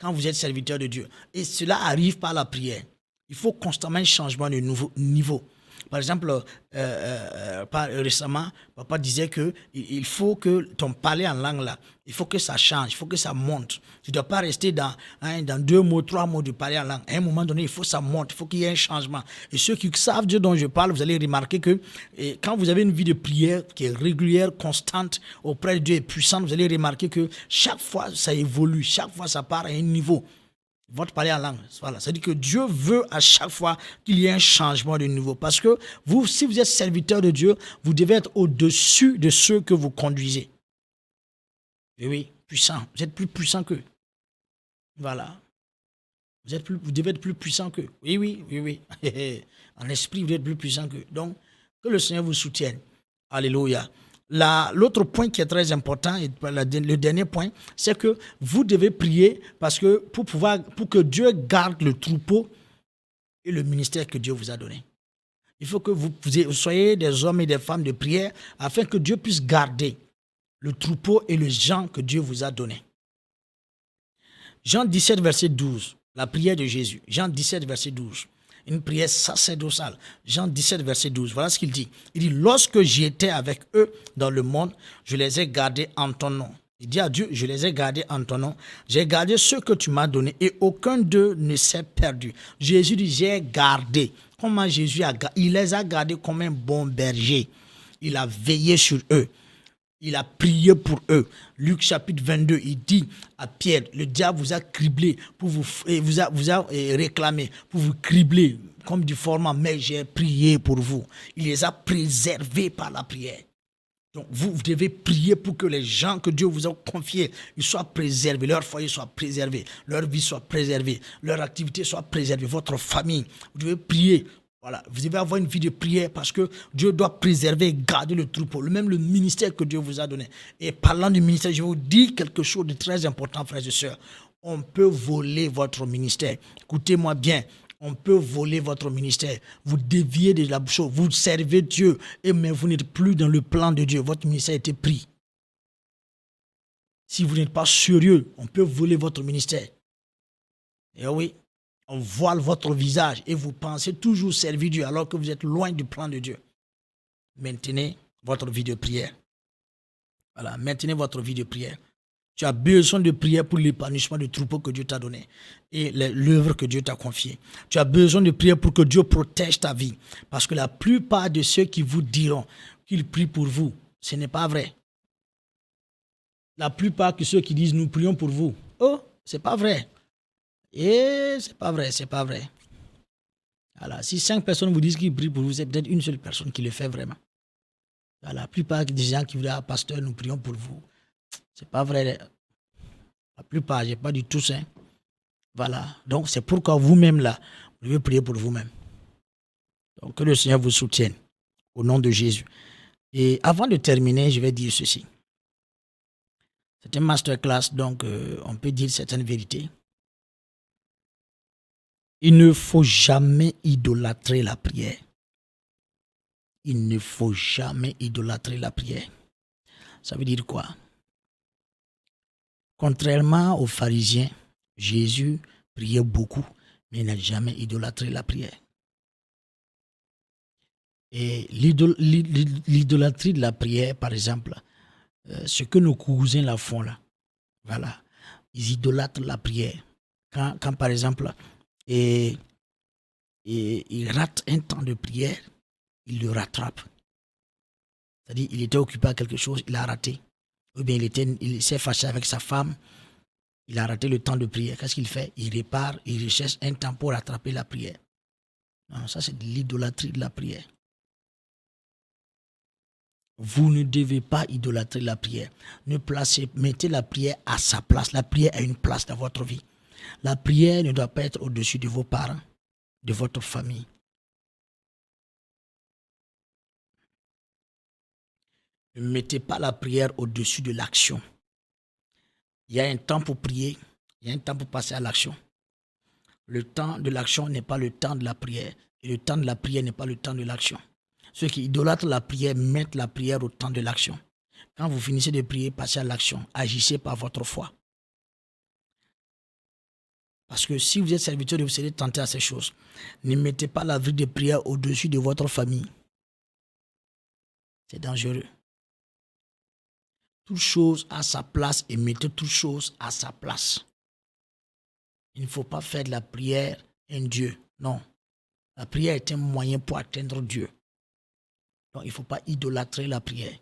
Quand vous êtes serviteur de Dieu. Et cela arrive par la prière. Il faut constamment un changement de niveau. Par exemple, récemment, papa disait qu'il faut que ton parler en langue là, il faut que ça change, il faut que ça monte. Tu ne dois pas rester dans 2 mots, 3 mots de parler en langue. À un moment donné, il faut que ça monte, il faut qu'il y ait un changement. Et ceux qui savent Dieu dont je parle, vous allez remarquer que quand vous avez une vie de prière qui est régulière, constante, auprès de Dieu et puissante, vous allez remarquer que chaque fois, ça évolue, chaque fois, ça part à un niveau. Votre parler en langue, voilà. C'est-à-dire que Dieu veut à chaque fois qu'il y ait un changement de niveau. Parce que vous, si vous êtes serviteur de Dieu, vous devez être au-dessus de ceux que vous conduisez. Et oui, puissant. Vous êtes plus puissant qu'eux. Voilà. Vous devez être plus puissant qu'eux. Oui. En esprit, vous êtes plus puissant qu'eux. Donc, que le Seigneur vous soutienne. Alléluia. L'autre point qui est très important, et le dernier point, c'est que vous devez prier parce que pour que Dieu garde le troupeau et le ministère que Dieu vous a donné. Il faut que vous soyez des hommes et des femmes de prière afin que Dieu puisse garder le troupeau et les gens que Dieu vous a donnés. Jean 17, verset 12, la prière de Jésus. Jean 17, verset 12. Une prière sacerdotale. Jean 17, verset 12. Voilà ce qu'il dit. Il dit, lorsque j'étais avec eux dans le monde, je les ai gardés en ton nom. Il dit à Dieu, je les ai gardés en ton nom. J'ai gardé ceux que tu m'as donnés et aucun d'eux ne s'est perdu. Jésus dit, j'ai gardé. Comment Jésus a gardé? Il les a gardés comme un bon berger. Il a veillé sur eux. Il a prié pour eux. Luc chapitre 22, il dit à Pierre, le diable vous a criblé, vous a réclamé, pour vous cribler comme du format, mais j'ai prié pour vous. Il les a préservés par la prière. Donc vous devez prier pour que les gens que Dieu vous a confiés, ils soient préservés, leur foyer soit préservé, leur vie soit préservée, leur activité soit préservée, votre famille. Vous devez prier. Voilà, vous devez avoir une vie de prière parce que Dieu doit préserver et garder le troupeau, même le ministère que Dieu vous a donné. Et parlant du ministère, je vais vous dire quelque chose de très important, frères et sœurs. On peut voler votre ministère. Écoutez-moi bien, on peut voler votre ministère. Vous déviez de la chose, vous servez Dieu, mais vous n'êtes plus dans le plan de Dieu. Votre ministère a été pris. Si vous n'êtes pas sérieux, on peut voler votre ministère. Et oui. On voile votre visage et vous pensez toujours servir Dieu alors que vous êtes loin du plan de Dieu. Maintenez votre vie de prière. Voilà, maintenez votre vie de prière. Tu as besoin de prière pour l'épanouissement du troupeau que Dieu t'a donné et l'œuvre que Dieu t'a confiée. Tu as besoin de prière pour que Dieu protège ta vie. Parce que la plupart de ceux qui vous diront qu'ils prient pour vous, ce n'est pas vrai. La plupart de ceux qui disent nous prions pour vous, c'est pas vrai. Et c'est pas vrai. Voilà, si 5 personnes vous disent qu'ils prient pour vous, c'est peut-être une seule personne qui le fait vraiment. Voilà, la plupart des gens qui vous disent, pasteur, nous prions pour vous. C'est pas vrai. La plupart, j'ai pas du tout ça. Voilà. Donc, c'est pourquoi vous-même là, vous devez prier pour vous-même. Donc, que le Seigneur vous soutienne au nom de Jésus. Et avant de terminer, je vais dire ceci. C'est un masterclass, donc on peut dire certaines vérités. Il ne faut jamais idolâtrer la prière. Il ne faut jamais idolâtrer la prière. Ça veut dire quoi? Contrairement aux pharisiens, Jésus priait beaucoup, mais il n'a jamais idolâtré la prière. Et l'idolâtrie de la prière, par exemple, ce que nos cousins la font là, voilà, ils idolâtrent la prière. Quand par exemple, ils ratent un temps de prière, ils le rattrapent. C'est-à-dire, il était occupé à quelque chose, il a raté. Ou bien il s'est fâché avec sa femme, il a raté le temps de prière. Qu'est-ce qu'il fait? Il répare, il recherche un temps pour rattraper la prière. Non, ça c'est de l'idolâtrie de la prière. Vous ne devez pas idolâtrer la prière. Mettez la prière à sa place. La prière a une place dans votre vie. La prière ne doit pas être au-dessus de vos parents, de votre famille. Ne mettez pas la prière au-dessus de l'action. Il y a un temps pour prier, il y a un temps pour passer à l'action. Le temps de l'action n'est pas le temps de la prière. Et le temps de la prière n'est pas le temps de l'action. Ceux qui idolâtrent la prière mettent la prière au temps de l'action. Quand vous finissez de prier, passez à l'action. Agissez par votre foi. Parce que si vous êtes serviteur, vous serez tenté à ces choses. Ne mettez pas la vie de prière au-dessus de votre famille. C'est dangereux. Toute chose à sa place et mettez toute chose à sa place. Il ne faut pas faire de la prière un Dieu. Non. La prière est un moyen pour atteindre Dieu. Donc, il ne faut pas idolâtrer la prière.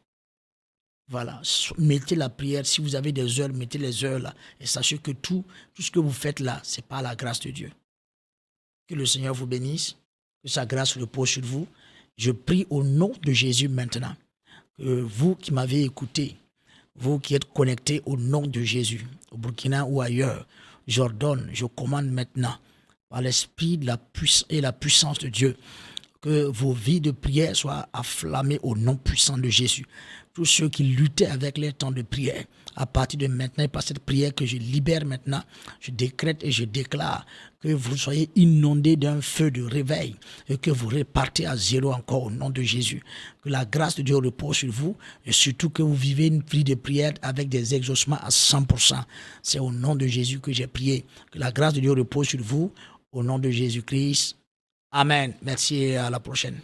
Voilà. Mettez la prière. Si vous avez des heures, mettez les heures là. Et sachez que tout ce que vous faites là, c'est par la grâce de Dieu. Que le Seigneur vous bénisse. Que sa grâce repose sur vous. Je prie au nom de Jésus maintenant. Que vous qui m'avez écouté, vous qui êtes connectés au nom de Jésus, au Burkina ou ailleurs, j'ordonne, je commande maintenant, par l'esprit de la puissance de Dieu, que vos vies de prière soient enflammées au nom puissant de Jésus. Tous ceux qui luttaient avec les temps de prière, à partir de maintenant, par cette prière que je libère maintenant, je décrète et je déclare que vous soyez inondés d'un feu de réveil et que vous repartez à zéro encore au nom de Jésus. Que la grâce de Dieu repose sur vous et surtout que vous vivez une vie de prière avec des exaucements à 100%. C'est au nom de Jésus que j'ai prié. Que la grâce de Dieu repose sur vous au nom de Jésus-Christ. Amen. Merci et à la prochaine.